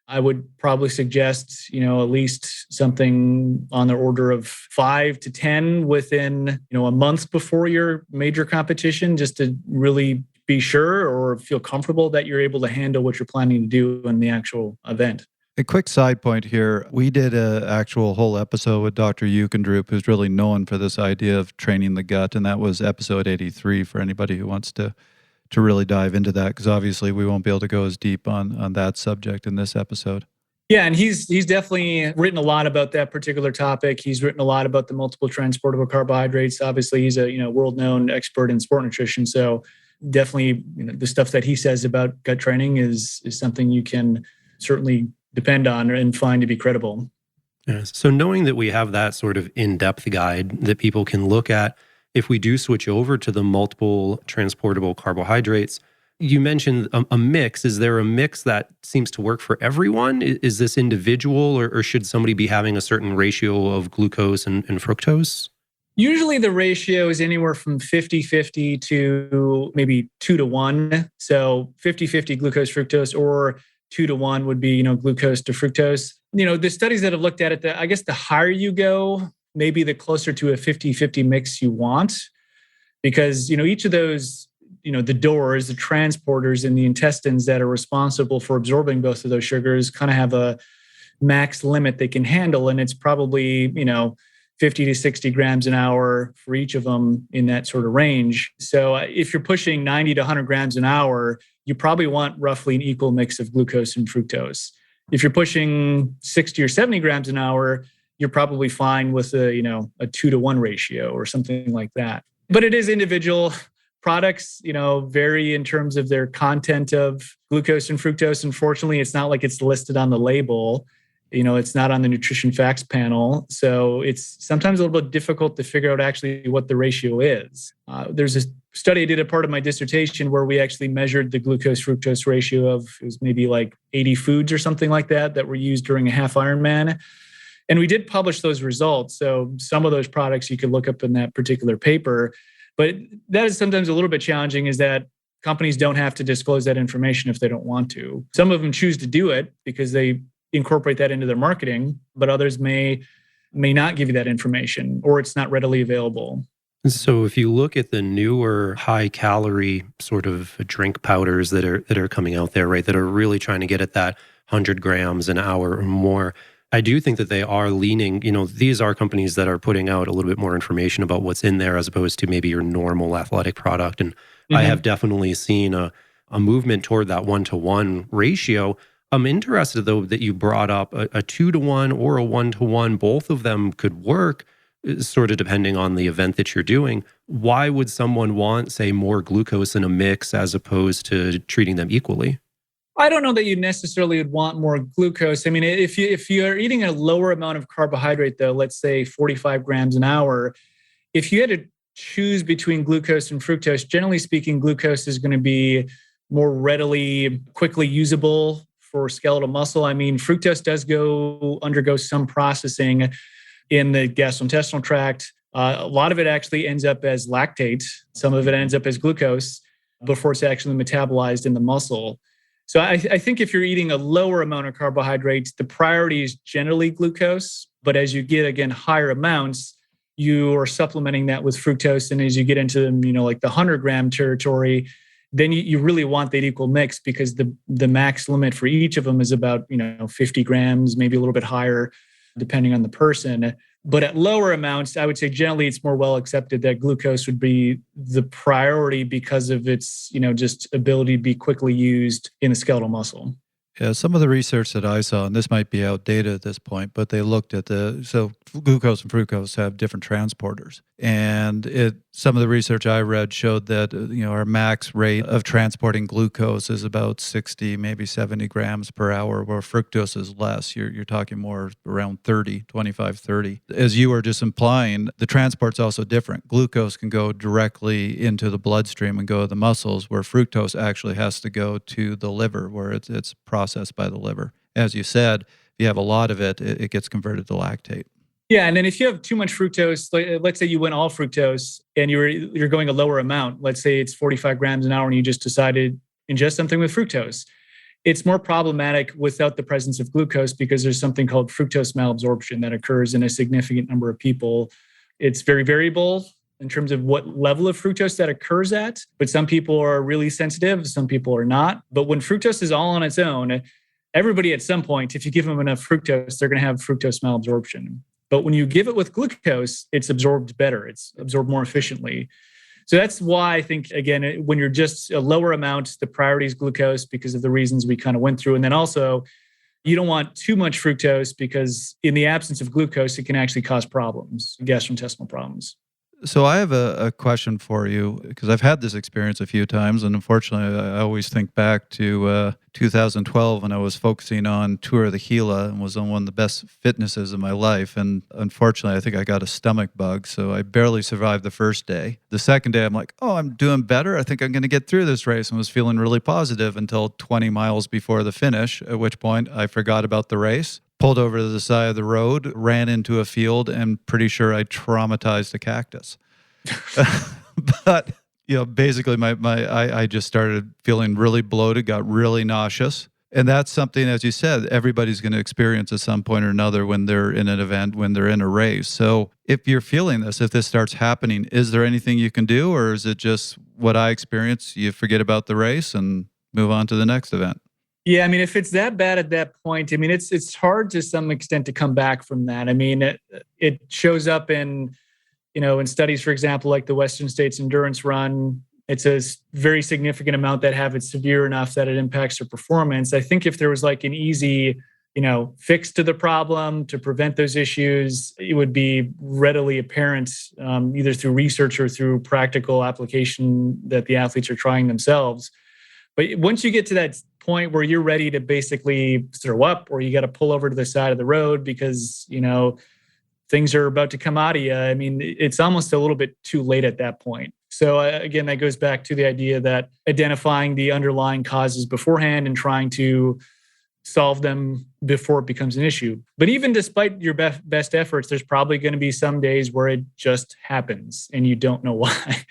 Speaker 3: I would probably suggest, at least something on the order of 5 to 10 within, a month before your major competition, just to really be sure or feel comfortable that you're able to handle what you're planning to do in the actual event.
Speaker 2: A quick side point here. We did an actual whole episode with Dr. Eukendrup, who's really known for this idea of training the gut. And that was episode 83 for anybody who wants to really dive into that, because obviously we won't be able to go as deep on that subject in this episode.
Speaker 3: Yeah, and he's definitely written a lot about that particular topic. He's written a lot about the multiple transportable carbohydrates. Obviously, he's a world-known expert in sport nutrition. So definitely, the stuff that he says about gut training is something you can certainly depend on and find to be credible.
Speaker 1: Yes. So knowing that we have that sort of in-depth guide that people can look at, if we do switch over to the multiple transportable carbohydrates, you mentioned a mix. Is there a mix that seems to work for everyone? Is this individual, or should somebody be having a certain ratio of glucose and fructose?
Speaker 3: Usually the ratio is anywhere from 50-50 to maybe 2-1. So 50-50 glucose fructose, or 2-1 would be, glucose to fructose. The studies that have looked at it, I guess the higher you go, maybe the closer to a 50-50 mix you want, because, each of those, the doors, the transporters in the intestines that are responsible for absorbing both of those sugars kind of have a max limit they can handle. And it's probably, 50 to 60 grams an hour for each of them in that sort of range. So if you're pushing 90 to 100 grams an hour, you probably want roughly an equal mix of glucose and fructose. If you're pushing 60 or 70 grams an hour, you're probably fine with a 2-1 ratio or something like that. But it is individual. Products, vary in terms of their content of glucose and fructose. Unfortunately, it's not like it's listed on the label. It's not on the nutrition facts panel. So it's sometimes a little bit difficult to figure out actually what the ratio is. There's a study I did a part of my dissertation where we actually measured the glucose fructose ratio of, it was maybe like 80 foods or something like that were used during a half Ironman. And we did publish those results. So some of those products you could look up in that particular paper. But that is sometimes a little bit challenging, is that companies don't have to disclose that information if they don't want to. Some of them choose to do it because they incorporate that into their marketing, but others may not give you that information, or it's not readily available.
Speaker 1: So if you look at the newer high calorie sort of drink powders that are coming out there, right, that are really trying to get at that 100 grams an hour or more, I do think that they are leaning, these are companies that are putting out a little bit more information about what's in there as opposed to maybe your normal athletic product. And I have definitely seen a movement toward that 1-to-1 ratio. I'm interested, though, that you brought up a 2-to-1 or a 1-to-1. Both of them could work, sort of depending on the event that you're doing. Why would someone want, say, more glucose in a mix as opposed to treating them equally?
Speaker 3: I don't know that you necessarily would want more glucose. I mean, if you're eating a lower amount of carbohydrate, though, let's say 45 grams an hour, if you had to choose between glucose and fructose, generally speaking, glucose is going to be more readily, quickly usable for skeletal muscle. I mean, fructose does undergo some processing in the gastrointestinal tract. A lot of it actually ends up as lactate. Some of it ends up as glucose before it's actually metabolized in the muscle. So I think if you're eating a lower amount of carbohydrates, the priority is generally glucose. But as you get, again, higher amounts, you are supplementing that with fructose. And as you get into, like the 100-gram territory, then you really want that equal mix, because the max limit for each of them is about 50 grams, maybe a little bit higher, depending on the person. But at lower amounts, I would say generally it's more well accepted that glucose would be the priority because of its just ability to be quickly used in the skeletal muscle.
Speaker 2: Yeah, some of the research that I saw, and this might be outdated at this point, but they looked at so glucose and fructose have different transporters. And some of the research I read showed that, our max rate of transporting glucose is about 60, maybe 70 grams per hour, where fructose is less. You're talking more around 25, 30. As you were just implying, the transport's also different. Glucose can go directly into the bloodstream and go to the muscles, where fructose actually has to go to the liver, where it's processed by the liver. As you said, if you have a lot of it, it gets converted to lactate.
Speaker 3: Yeah, and then if you have too much fructose, let's say you went all fructose and you're going a lower amount, let's say it's 45 grams an hour and you just decided to ingest something with fructose, it's more problematic without the presence of glucose, because there's something called fructose malabsorption that occurs in a significant number of people. It's very variable in terms of what level of fructose that occurs at, but some people are really sensitive, some people are not. But when fructose is all on its own, everybody at some point, if you give them enough fructose, they're going to have fructose malabsorption. But when you give it with glucose, it's absorbed better. It's absorbed more efficiently. So that's why I think, again, when you're just a lower amount, the priority is glucose because of the reasons we kind of went through. And then also, you don't want too much fructose, because in the absence of glucose, it can actually cause problems, gastrointestinal problems.
Speaker 2: So I have a question for you, because I've had this experience a few times, and unfortunately, I always think back to 2012 when I was focusing on Tour de Gila and was on one of the best fitnesses of my life. And unfortunately, I think I got a stomach bug, so I barely survived the first day. The second day, I'm like, I'm doing better. I think I'm going to get through this race, and was feeling really positive until 20 miles before the finish, at which point I forgot about the race. Pulled over to the side of the road, ran into a field, and pretty sure I traumatized a cactus. But, basically I just started feeling really bloated, got really nauseous. And that's something, as you said, everybody's going to experience at some point or another when they're in an event, when they're in a race. So if you're feeling this, if this starts happening, is there anything you can do? Or is it just what I experienced? You forget about the race and move on to the next event?
Speaker 3: Yeah, I mean, if it's that bad at that point, I mean, it's hard to some extent to come back from that. I mean, it shows up in studies, for example, like the Western States Endurance Run. It's a very significant amount that have it severe enough that it impacts their performance. I think if there was like an easy, fix to the problem to prevent those issues, it would be readily apparent, either through research or through practical application that the athletes are trying themselves. But once you get to that point where you're ready to basically throw up, or you got to pull over to the side of the road because, things are about to come out of you, I mean, it's almost a little bit too late at that point. So again, that goes back to the idea that identifying the underlying causes beforehand and trying to solve them before it becomes an issue. But even despite your best efforts, there's probably going to be some days where it just happens and you don't know why.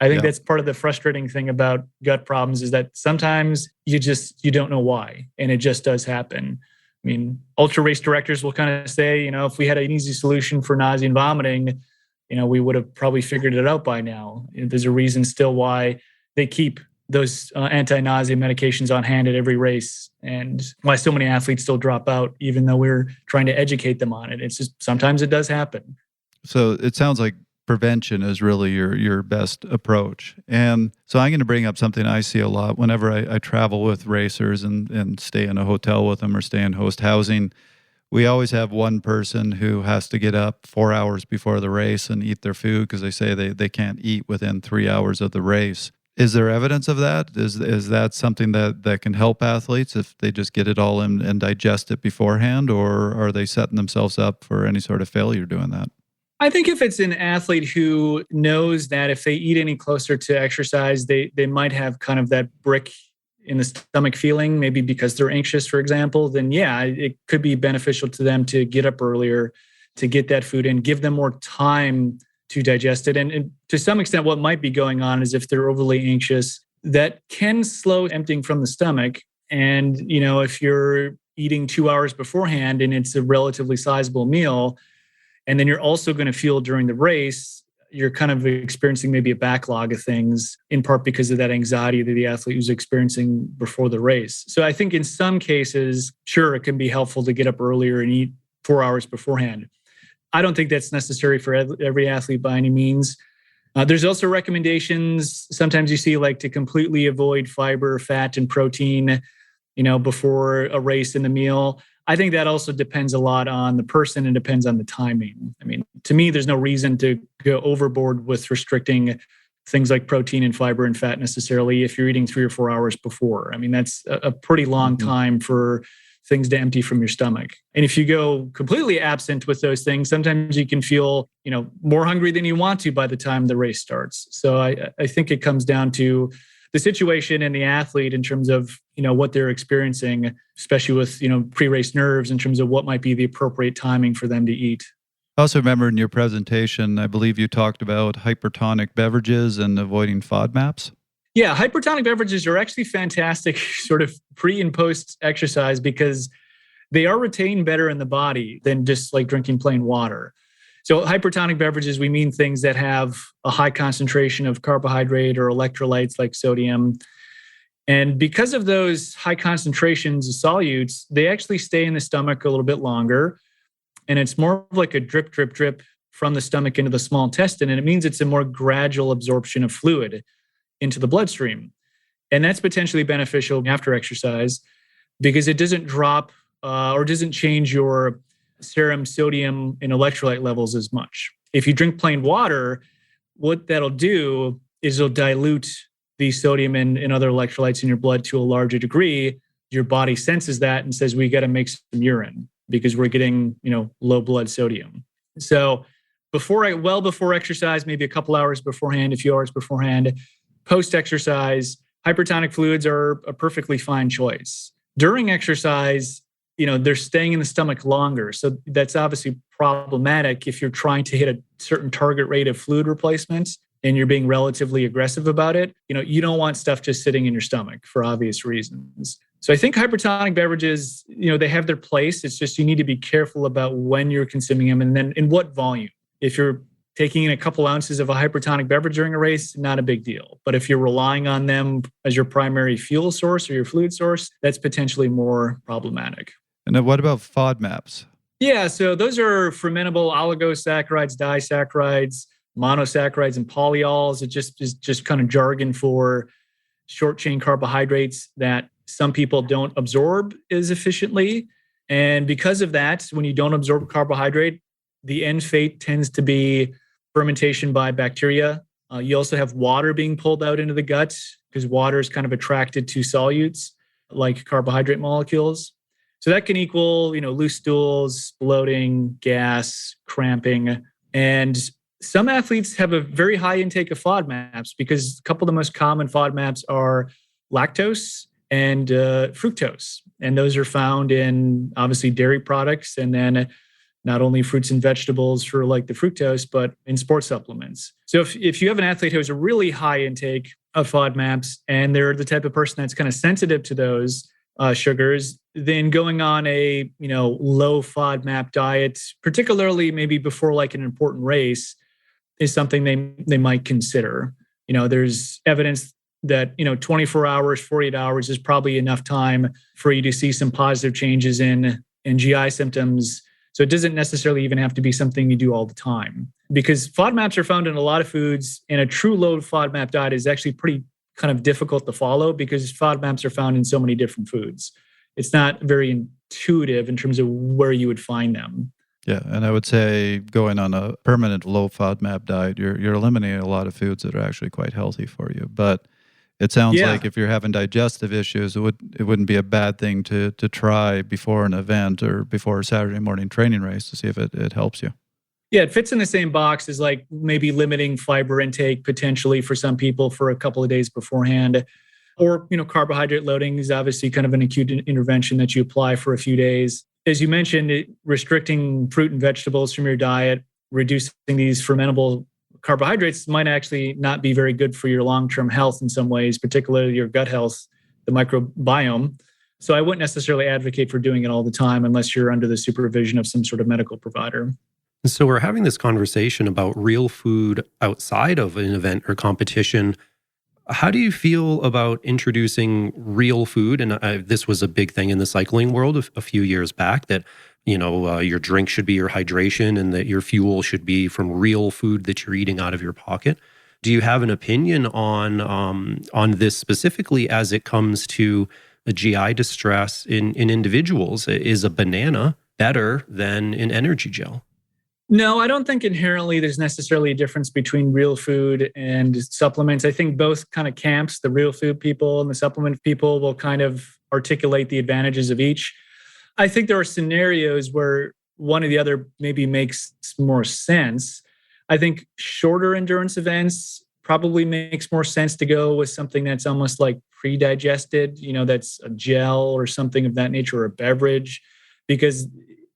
Speaker 3: I think that's part of the frustrating thing about gut problems, is that sometimes you don't know why, and it just does happen. I mean, ultra race directors will kind of say, if we had an easy solution for nausea and vomiting, we would have probably figured it out by now. There's a reason still why they keep those anti-nausea medications on hand at every race, and why so many athletes still drop out, even though we're trying to educate them on it. It's just sometimes it does happen.
Speaker 2: So it sounds like prevention is really your best approach. And so I'm going to bring up something I see a lot whenever I travel with racers and stay in a hotel with them or stay in host housing. We always have one person who has to get up 4 hours before the race and eat their food, because they say they can't eat within 3 hours of the race. Is there evidence of that? Is that something that can help athletes if they just get it all in and digest it beforehand, or are they setting themselves up for any sort of failure doing that?
Speaker 3: I think if it's an athlete who knows that if they eat any closer to exercise, they might have kind of that brick in the stomach feeling, maybe because they're anxious, for example, then it could be beneficial to them to get up earlier, to get that food in, give them more time to digest it. And to some extent, what might be going on is if they're overly anxious, that can slow emptying from the stomach. And, if you're eating 2 hours beforehand and it's a relatively sizable meal, and then you're also going to feel during the race, you're kind of experiencing maybe a backlog of things, in part because of that anxiety that the athlete was experiencing before the race. So I think in some cases, sure, it can be helpful to get up earlier and eat 4 hours beforehand. I don't think that's necessary for every athlete by any means. There's also recommendations. Sometimes you see like to completely avoid fiber, fat, and protein, before a race in the meal. I think that also depends a lot on the person and depends on the timing. I mean, to me, there's no reason to go overboard with restricting things like protein and fiber and fat necessarily if you're eating 3 or 4 hours before. I mean, that's a pretty long time for things to empty from your stomach. And if you go completely absent with those things, sometimes you can feel, more hungry than you want to by the time the race starts. So I think it comes down to the situation and the athlete in terms of, what they're experiencing, especially with, pre-race nerves in terms of what might be the appropriate timing for them to eat.
Speaker 2: I also remember in your presentation, I believe you talked about hypertonic beverages and avoiding FODMAPs.
Speaker 3: Yeah, hypertonic beverages are actually fantastic sort of pre and post exercise because they are retained better in the body than just like drinking plain water. So hypertonic beverages, we mean things that have a high concentration of carbohydrate or electrolytes like sodium. And because of those high concentrations of solutes, they actually stay in the stomach a little bit longer. And it's more like a drip, drip, drip from the stomach into the small intestine. And it means it's a more gradual absorption of fluid into the bloodstream. And that's potentially beneficial after exercise because it doesn't drop or doesn't change your serum sodium and electrolyte levels as much. If you drink plain water, what that'll do is it'll dilute the sodium and other electrolytes in your blood to a larger degree. Your body senses that and says, we got to make some urine because we're getting, low blood sodium. So before exercise, maybe a couple hours beforehand, a few hours beforehand, post-exercise, hypertonic fluids are a perfectly fine choice. During exercise, they're staying in the stomach longer. So that's obviously problematic if you're trying to hit a certain target rate of fluid replacement and you're being relatively aggressive about it. You don't want stuff just sitting in your stomach for obvious reasons. So I think hypertonic beverages, they have their place. It's just you need to be careful about when you're consuming them and then in what volume. If you're taking in a couple ounces of a hypertonic beverage during a race, not a big deal. But if you're relying on them as your primary fuel source or your fluid source, that's potentially more problematic.
Speaker 2: And then what about FODMAPs?
Speaker 3: Yeah, so those are fermentable oligosaccharides, disaccharides, monosaccharides, and polyols. It just is just kind of jargon for short chain carbohydrates that some people don't absorb as efficiently. And because of that, when you don't absorb carbohydrate, the end fate tends to be fermentation by bacteria. You also have water being pulled out into the gut because water is kind of attracted to solutes like carbohydrate molecules. So that can equal, loose stools, bloating, gas, cramping. And some athletes have a very high intake of FODMAPs because a couple of the most common FODMAPs are lactose and fructose. And those are found in obviously dairy products and then not only fruits and vegetables for like the fructose, but in sports supplements. So if you have an athlete who has a really high intake of FODMAPs and they're the type of person that's kind of sensitive to those sugars, then going on a low FODMAP diet, particularly maybe before like an important race, is something they might consider. There's evidence that 24 hours, 48 hours is probably enough time for you to see some positive changes in GI symptoms. So it doesn't necessarily even have to be something you do all the time because FODMAPs are found in a lot of foods, and a true low FODMAP diet is actually pretty kind of difficult to follow because FODMAPs are found in so many different foods. It's not very intuitive in terms of where you would find them.
Speaker 2: Yeah, and I would say going on a permanent low FODMAP diet, you're eliminating a lot of foods that are actually quite healthy for you. But it sounds like if you're having digestive issues, it wouldn't be a bad thing to try before an event or before a Saturday morning training race to see if it helps you.
Speaker 3: Yeah, it fits in the same box as like maybe limiting fiber intake potentially for some people for a couple of days beforehand. Or, carbohydrate loading is obviously kind of an acute intervention that you apply for a few days. As you mentioned, restricting fruit and vegetables from your diet, reducing these fermentable carbohydrates might actually not be very good for your long-term health in some ways, particularly your gut health, the microbiome. So I wouldn't necessarily advocate for doing it all the time unless you're under the supervision of some sort of medical provider.
Speaker 1: So we're having this conversation about real food outside of an event or competition. How do you feel about introducing real food? And this was a big thing in the cycling world a few years back that, your drink should be your hydration and that your fuel should be from real food that you're eating out of your pocket. Do you have an opinion on this specifically as it comes to a GI distress in individuals? Is a banana better than an energy gel?
Speaker 3: No, I don't think inherently there's necessarily a difference between real food and supplements. I think both kind of camps, the real food people and the supplement people, will kind of articulate the advantages of each. I think there are scenarios where one or the other maybe makes more sense. I think shorter endurance events probably makes more sense to go with something that's almost like pre-digested, that's a gel or something of that nature, or a beverage, because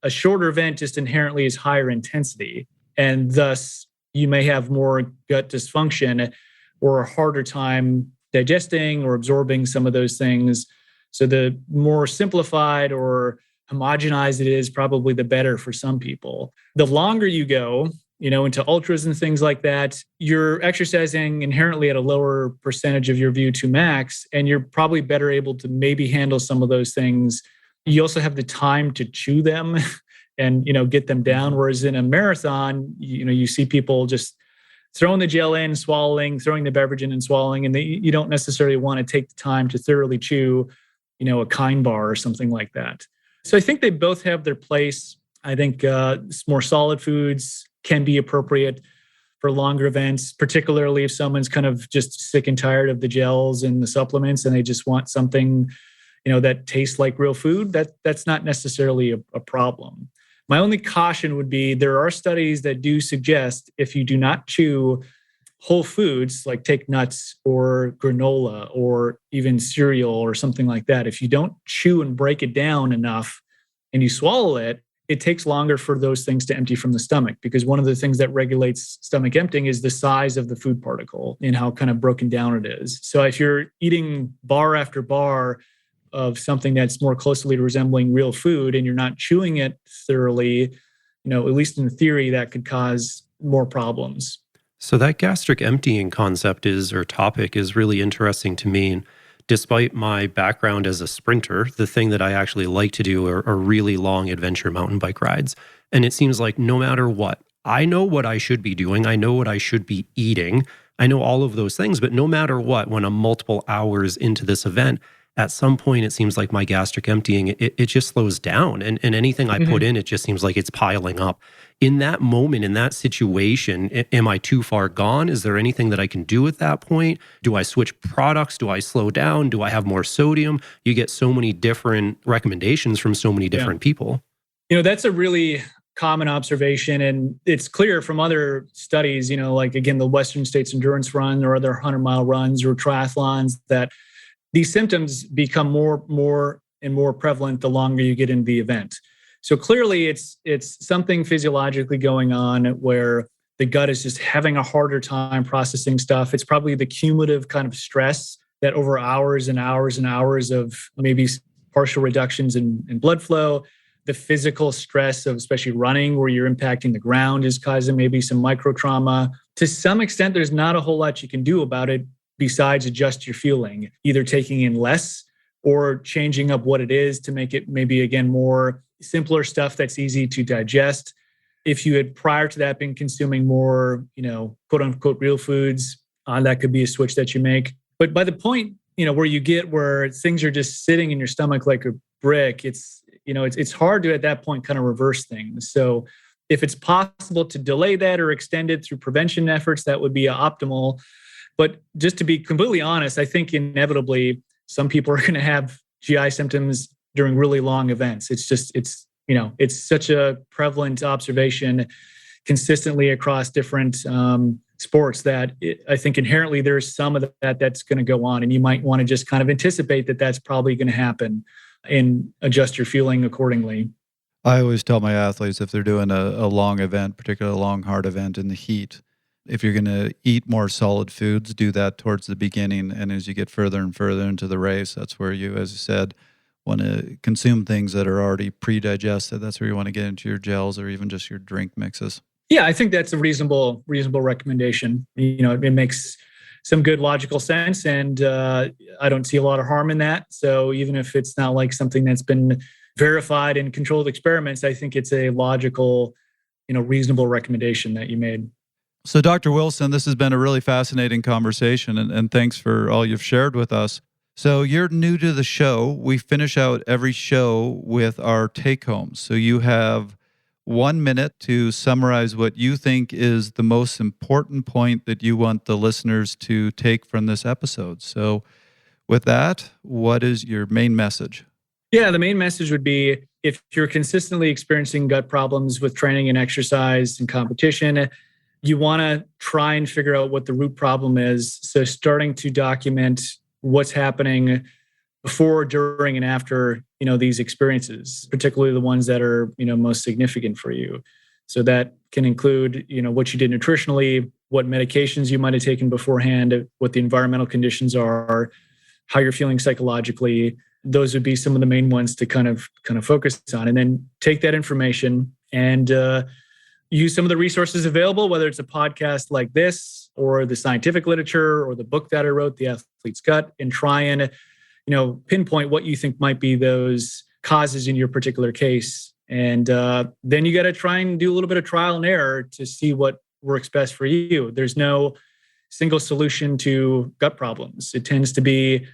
Speaker 3: a shorter event just inherently is higher intensity, and thus you may have more gut dysfunction or a harder time digesting or absorbing some of those things. So the more simplified or homogenized it is, probably the better for some people. The longer you go, into ultras and things like that, you're exercising inherently at a lower percentage of your VO2 max, and you're probably better able to maybe handle some of those things. You also have the time to chew them and, get them down. Whereas in a marathon, you see people just throwing the gel in, swallowing, throwing the beverage in and swallowing, and you don't necessarily want to take the time to thoroughly chew, a Kind bar or something like that. So I think they both have their place. I think more solid foods can be appropriate for longer events, particularly if someone's kind of just sick and tired of the gels and the supplements and they just want something that tastes like real food. That's not necessarily a problem. My only caution would be there are studies that do suggest if you do not chew whole foods, like take nuts or granola or even cereal or something like that, if you don't chew and break it down enough and you swallow it, it takes longer for those things to empty from the stomach, because one of the things that regulates stomach emptying is the size of the food particle and how kind of broken down it is. So if you're eating bar after bar of something that's more closely resembling real food and you're not chewing it thoroughly, at least in theory, that could cause more problems.
Speaker 1: So that gastric emptying concept topic is really interesting to me. And despite my background as a sprinter, the thing that I actually like to do are really long adventure mountain bike rides. And it seems like no matter what, I know what I should be doing. I know what I should be eating. I know all of those things, but no matter what, when I'm multiple hours into this event, at some point, it seems like my gastric emptying, it just slows down. And anything I put in, it just seems like it's piling up. In that moment, in that situation, am I too far gone? Is there anything that I can do at that point? Do I switch products? Do I slow down? Do I have more sodium? You get so many different recommendations from so many different people.
Speaker 3: That's a really common observation. And it's clear from other studies, like, again, the Western States Endurance Run or other 100-mile runs or triathlons, that these symptoms become more and more prevalent the longer you get into the event. So clearly it's something physiologically going on where the gut is just having a harder time processing stuff. It's probably the cumulative kind of stress that over hours and hours and hours of maybe partial reductions in blood flow, the physical stress of especially running where you're impacting the ground is causing maybe some micro trauma. To some extent, there's not a whole lot you can do about it besides adjust your fueling, either taking in less or changing up what it is to make it maybe, again, more simpler stuff that's easy to digest. If you had prior to that been consuming more, quote unquote, real foods, that could be a switch that you make. But by the point, where you get where things are just sitting in your stomach like a brick, it's hard to at that point kind of reverse things. So if it's possible to delay that or extend it through prevention efforts, that would be optimal. But just to be completely honest, I think inevitably some people are going to have GI symptoms during really long events. It's such a prevalent observation consistently across different sports that I think inherently there's some of that that's going to go on. And you might want to just kind of anticipate that that's probably going to happen and adjust your fueling accordingly.
Speaker 2: I always tell my athletes if they're doing a long event, particularly a long, hard event in the heat, if you're going to eat more solid foods, do that towards the beginning. And as you get further and further into the race, that's where you, as you said, want to consume things that are already pre-digested. That's where you want to get into your gels or even just your drink mixes.
Speaker 3: Yeah, I think that's a reasonable recommendation. It makes some good logical sense, and I don't see a lot of harm in that. So even if it's not like something that's been verified in controlled experiments, I think it's a logical, reasonable recommendation that you made.
Speaker 2: So Dr. Wilson, this has been a really fascinating conversation, and thanks for all you've shared with us. So you're new to the show. We finish out every show with our take-homes. So you have 1 minute to summarize what you think is the most important point that you want the listeners to take from this episode. So with that, what is your main message?
Speaker 3: Yeah, the main message would be, if you're consistently experiencing gut problems with training and exercise and competition, you want to try and figure out what the root problem is. So starting to document what's happening before, during, and after, these experiences, particularly the ones that are, most significant for you. So that can include, what you did nutritionally, what medications you might have taken beforehand, what the environmental conditions are, how you're feeling psychologically. Those would be some of the main ones to kind of focus on, and then take that information and use some of the resources available, whether it's a podcast like this or the scientific literature or the book that I wrote, The Athlete's Gut, and try and, pinpoint what you think might be those causes in your particular case. And then you got to try and do a little bit of trial and error to see what works best for you. There's no single solution to gut problems. It tends to be,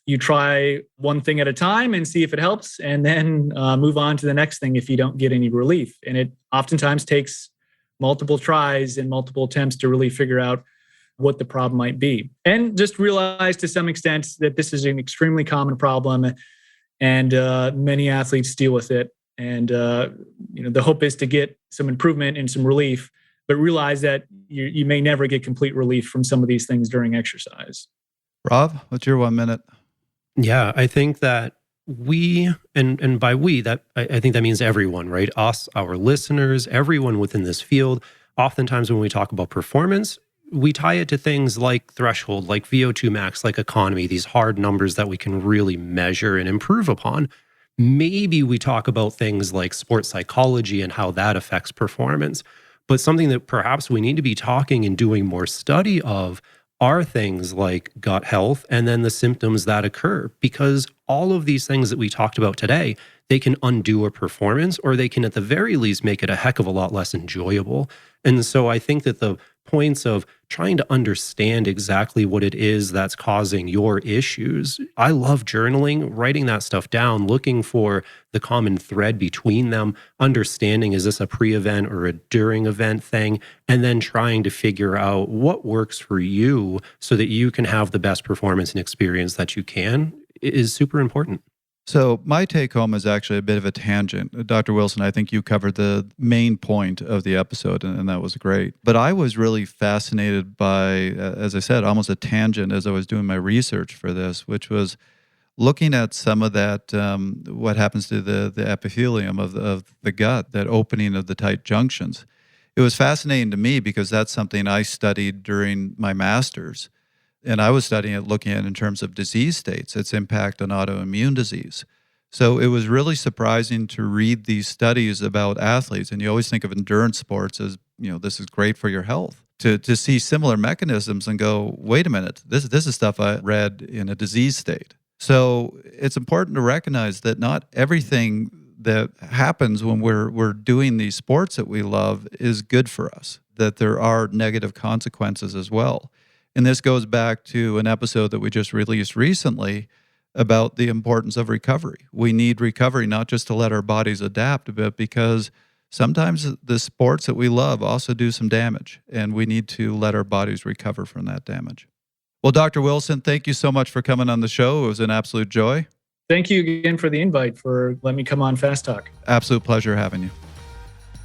Speaker 3: you try one thing at a time and see if it helps, and then move on to the next thing if you don't get any relief. And it oftentimes takes multiple tries and multiple attempts to really figure out what the problem might be. And just realize to some extent that this is an extremely common problem, and many athletes deal with it. And the hope is to get some improvement and some relief, but realize that you may never get complete relief from some of these things during exercise.
Speaker 2: Rob, what's your 1 minute?
Speaker 1: Yeah, I think that we, and by we, that I think that means everyone, right? Us, our listeners, everyone within this field. Oftentimes when we talk about performance, we tie it to things like threshold, like VO2 max, like economy, these hard numbers that we can really measure and improve upon. Maybe we talk about things like sports psychology and how that affects performance. But something that perhaps we need to be talking and doing more study of are things like gut health and then the symptoms that occur, because all of these things that we talked about today, they can undo a performance, or they can at the very least make it a heck of a lot less enjoyable. And so I think that the points of trying to understand exactly what it is that's causing your issues. I love journaling, writing that stuff down, looking for the common thread between them, understanding, is this a pre-event or a during event thing, and then trying to figure out what works for you so that you can have the best performance and experience that you can is super important.
Speaker 2: So my take home is actually a bit of a tangent. Dr. Wilson, I think you covered the main point of the episode, and that was great. But I was really fascinated by, as I said, almost a tangent as I was doing my research for this, which was looking at some of that, what happens to the epithelium of the gut, that opening of the tight junctions. It was fascinating to me because that's something I studied during my master's. And I was studying it, looking at it in terms of disease states, its impact on autoimmune disease. So it was really surprising to read these studies about athletes. And you always think of endurance sports as, this is great for your health. To see similar mechanisms and go, wait a minute, this is stuff I read in a disease state. So it's important to recognize that not everything that happens when we're doing these sports that we love is good for us, that there are negative consequences as well. And this goes back to an episode that we just released recently about the importance of recovery. We need recovery not just to let our bodies adapt, but because sometimes the sports that we love also do some damage, and we need to let our bodies recover from that damage. Well, Dr. Wilson, thank you so much for coming on the show. It was an absolute joy.
Speaker 3: Thank you again for the invite, for letting me come on Fast Talk.
Speaker 2: Absolute pleasure having you.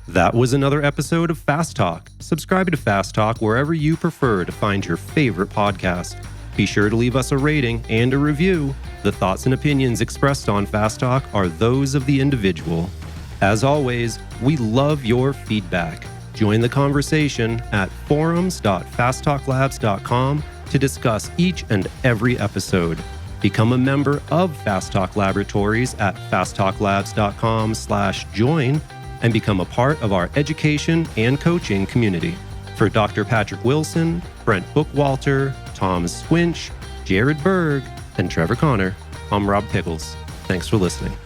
Speaker 1: That was another episode of Fast Talk. Subscribe to Fast Talk wherever you prefer to find your favorite podcast. Be sure to leave us a rating and a review. The thoughts and opinions expressed on Fast Talk are those of the individual. As always, we love your feedback. Join the conversation at forums.fasttalklabs.com to discuss each and every episode. Become a member of Fast Talk Laboratories at fasttalklabs.com/join and become a part of our education and coaching community. For Dr. Patrick Wilson, Brent Bookwalter, Tom Skujin, Jared Berg, and Trevor Connor, I'm Rob Pickles. Thanks for listening.